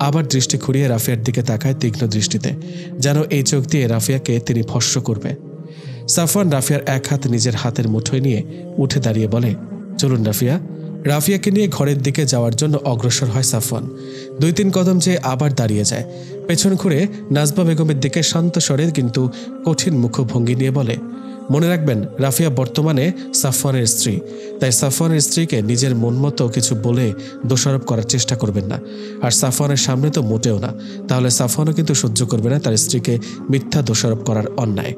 আবার দৃষ্টি ঘুরিয়ে রাফিয়ার দিকে তাকায় তীক্ষ্ণ দৃষ্টিতে, যেন এই চোখ দিয়ে রাফিয়াকে তিনি ভস্ম করবে। সাফওয়ান রাফিয়ার এক হাত নিজের হাতের মুঠোয় নিয়ে উঠে দাঁড়িয়ে বলে, চলুন রাফিয়া। রাফিয়াকে নিয়ে ঘরের দিকে যাওয়ার জন্য অগ্রসর হয় সাফওয়ান। 2-3 কদম যেয়ে আবার দাঁড়িয়ে যায়। পেছন ঘুরে নাজমা বেগমের দিকে শান্ত স্বরে কিন্তু কঠিন মুখভঙ্গি নিয়ে বলে, মনে রাখবেন রাফিয়া বর্তমানে সাফওয়ানের স্ত্রী, তাই সাফওয়ানের স্ত্রীকে নিজের মন মতো কিছু বলে দোষারোপ করার চেষ্টা করবেন না। আর সাফওয়ানের সামনে তো মোটেও না, তাহলে সাফওয়ানও কিন্তু সহ্য করবে না তার স্ত্রীকে মিথ্যা দোষারোপ করার অন্যায়।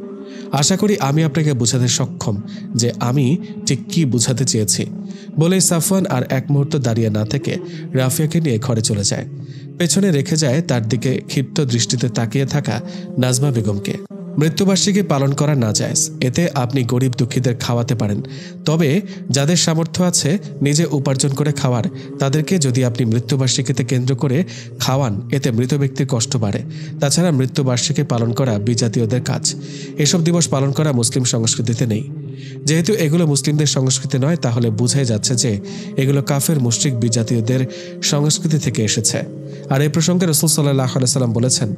আশা করি আমি আপনাকে বোঝাতে সক্ষম যে আমি ঠিক কি বোঝাতে চেয়েছি। বলেই সাফওয়ান আর এক মুহূর্ত দাঁড়িয়ে না থেকে রাফিয়াকে নিয়ে ঘরে চলে যায়। পেছনে রেখে যায় তার দিকে ক্ষিপ্ত দৃষ্টিতে তাকিয়ে থাকা নাজমা বেগমকে। মৃত্যুবার্ষিকী পালন করা না জায়েজ, এতে আপনি গরিব দুঃখীদের খাওয়াতে পারেন, তবে যাদের সামর্থ্য আছে নিজে উপার্জন করে খাওয়ার, তাদেরকে যদি আপনি মৃত্যুবার্ষিকীতে কেন্দ্র করে খাওয়ান এতে মৃত ব্যক্তির কষ্ট বাড়ে। তাছাড়া মৃত্যুবার্ষিকী পালন করা বিজাতীয়দের কাজ। এসব দিবস পালন করা মুসলিম সংস্কৃতিতে নেই। যেহেতু এগুলো মুসলিমদের সংস্কৃতি নয়, তাহলে বোঝাই যাচ্ছে যে এগুলো কাফের মুশরিক বিজাতীয়দের সংস্কৃতি থেকে এসেছে। আর এই প্রসঙ্গে রাসূল সাল্লাল্লাহু আলাইহি সাল্লাম বলেছেন,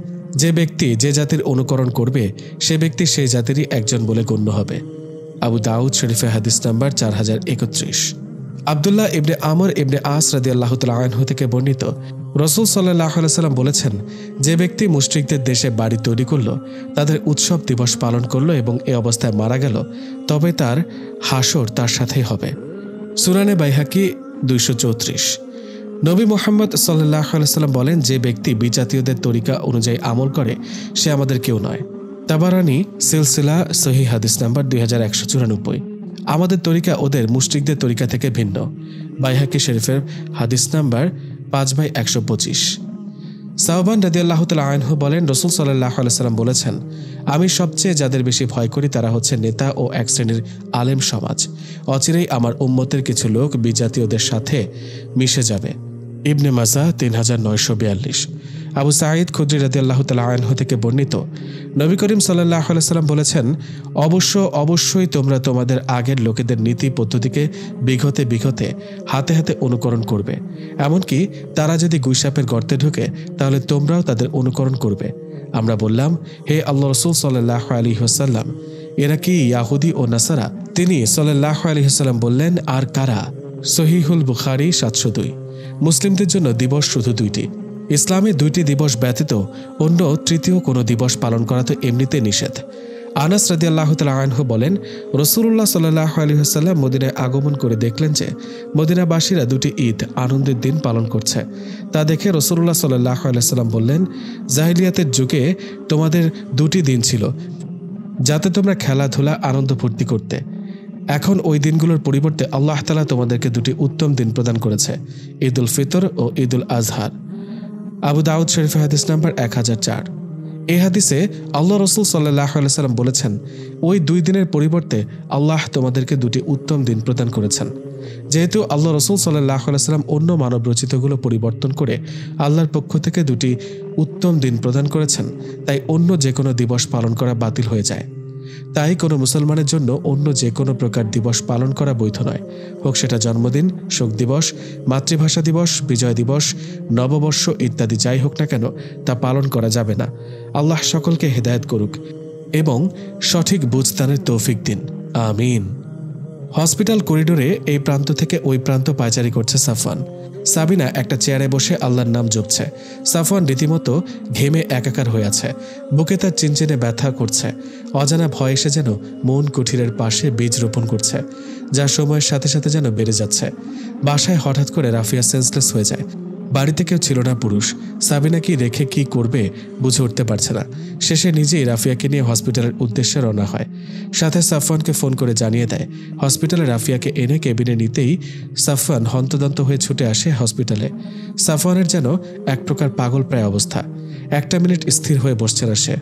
যে ব্যক্তি যে জাতির অনুকরণ করবে সে ব্যক্তি সেই জাতিরই একজন বলে গণ্য হবে। আবু দাউদ শরীফে হাদিস নাম্বার 4031। আব্দুল্লাহ ইবনে আমর ইবনে আস রাদিয়াল্লাহু তাআলা আনহু থেকে বর্ণিত, রাসূল সাল্লাল্লাহু আলাইহি সাল্লাম বলেছেন, যে ব্যক্তি মুশরিকদের দেশে বাড়ি তৈরি করলো, তাদের উৎসব দিবস পালন করলো এবং এ অবস্থায় মারা গেল, তবে তার হাসর তার সাথেই হবে। সুনানে বাইহাকি 234। নবী মুহাম্মদ সাল্লাল্লাহু আলাইহি সাল্লাম বলেন, যে ব্যক্তি বিজাতীয়দের তরিকা অনুযায়ী আমল করে সে আমাদের কেউ নয়। তাবারানি সিলসিলা সহিহ হাদিস নাম্বার 2194। আমাদের তরিকা ওদের মুশরিকদের তরিকা থেকে ভিন্ন। বাইহাকি শরীফের হাদিস নাম্বার 5/125। সাওবান রাদিয়াল্লাহু তাআলা আনহু বলেন, রাসূল সাল্লাল্লাহু আলাইহি সাল্লাম বলেছেন, আমি সবচেয়ে যাদের বেশি ভয় করি তারা হচ্ছে নেতা ও এক শ্রেণীর আলেম সমাজ। অচিরেই আমার উম্মতের কিছু লোক বিজাতীয়দের সাথে মিশে যাবে। ইবনে মাজাহ 3942। আবু সাঈদ খুদরি রাদিয়াল্লাহু তাআলা আনহু থেকে বর্ণিত, নবী করিম সাল্লাল্লাহু আলাইহি সাল্লাম বলেছেন, অবশ্যই তোমরা তোমাদের আগের লোকেদের নীতি পদ্ধতিকে বিঘতে বিঘতে হাতে হাতে অনুকরণ করবে। এমনকি তারা যদি গুইসাপের গর্তে ঢুকে তাহলে তোমরাও তাদের অনুকরণ করবে। আমরা বললাম, হে আল্লাহ রাসূল সাল্লাল্লাহু আলাইহি ওয়াসাল্লাম, এরা কি ইয়াহুদি ও নাসারা? তিনি সাল্লাল্লাহু আলাইহি ওয়াসাল্লাম বললেন, আর কারা? সহিহুল বুখারী 702। মুসলিমদের জন্য দিবস শুধু 2টি। ইসলামে 2টি দিবস ব্যতীত অন্য তৃতীয় কোনো দিবস পালন করা তো এমনিতে নিষেধ। আনাস রাদিয়াল্লাহু তাআলা আনহু বলেন, রাসূলুল্লাহ সাল্লাল্লাহু আলাইহি ওয়াসাল্লাম মদিনায় আগমন করে দেখলেন যে মদিনাবাসীরা 2টি ঈদ আনন্দের দিন পালন করছে। তা দেখে রাসূলুল্লাহ সাল্লাল্লাহু আলাইহি ওয়াসাল্লাম বললেন, জাহিলিয়াতের যুগে তোমাদের 2টি দিন ছিল যাতে তোমরা খেলাধুলা আনন্দ ফুর্তি করতে। এখন ওই দিনগুলোর পরিবর্তে আল্লাহ তাআলা তোমাদেরকে 2টি উত্তম দিন প্রদান করেছে, ঈদুল ফিতর ও ঈদুল আজহার। আবু দাউদ শরীফে হাদিস নাম্বার 1004। এই হাদিসে আল্লাহ রাসূল সাল্লাল্লাহু আলাইহি ওয়াসাল্লাম বলেছেন, ওই 2 দিনের পরিবর্তে আল্লাহ তোমাদেরকে 2টি উত্তম দিন প্রদান করেছেন। যেহেতু আল্লাহ রাসূল সাল্লাল্লাহু আলাইহি ওয়াসাল্লাম অন্য মানব রচিতগুলো পরিবর্তন করে আল্লাহর পক্ষ থেকে 2টি উত্তম দিন প্রদান করেছেন, তাই অন্য যে কোনো দিবস পালন করা বাতিল হয়ে যায়। তাই কোনো মুসলমানের জন্য অন্য যে কোনো প্রকার দিবস পালন করা বৈধ নয়, হোক সেটা জন্মদিন, শোক দিবস, মাতৃভাষা দিবস, বিজয় দিবস, নববর্ষ ইত্যাদি যাই হোক না কেন তা পালন করা যাবে না। আল্লাহ সকলকে হেদায়েত করুক এবং সঠিক বুঝদানের তৌফিক দিন। আমিন। হসপিটাল করিডোরে এই প্রান্ত থেকে ওই প্রান্ত পায়চারি করছে সাফওয়ান। সাবিনা একটা চেয়ারে বসে আল্লাহর নাম জপছে। সাফওয়ান রীতিমতো ঘেমে একাকার হয়ে আছে। বুকে তার চিনচিনে ব্যথা করছে। অজানা ভয় এসে যেন মন কুঠিরের পাশে বীজ রোপণ করছে, যা সময়ের সাথে সাথে যেন বেড়ে যাচ্ছে। বাসায় হঠাৎ করে রাফিয়া সেন্সলেস হয়ে যায়। বাড়িতে কেউ ছিল না পুরুষ। সাবিনা কি রেখে কি করবে বুঝে উঠতে পারছে না। শেষে নিজেই রাফিয়াকে নিয়ে হসপিটালের উদ্দেশ্যে রওনা হয়। সাথে সাফওয়ানকে ফোন করে জানিয়ে দেয়। হসপিটালে রাফিয়াকে এনে কেবিনে নিতেই সাফওয়ান হন্তদন্ত হয়ে ছুটে আসে হসপিটালে। সাফওয়ানের যেন এক প্রকার পাগল প্রায় অবস্থা। একটা মিনিট স্থির হয়ে বসছে না সে।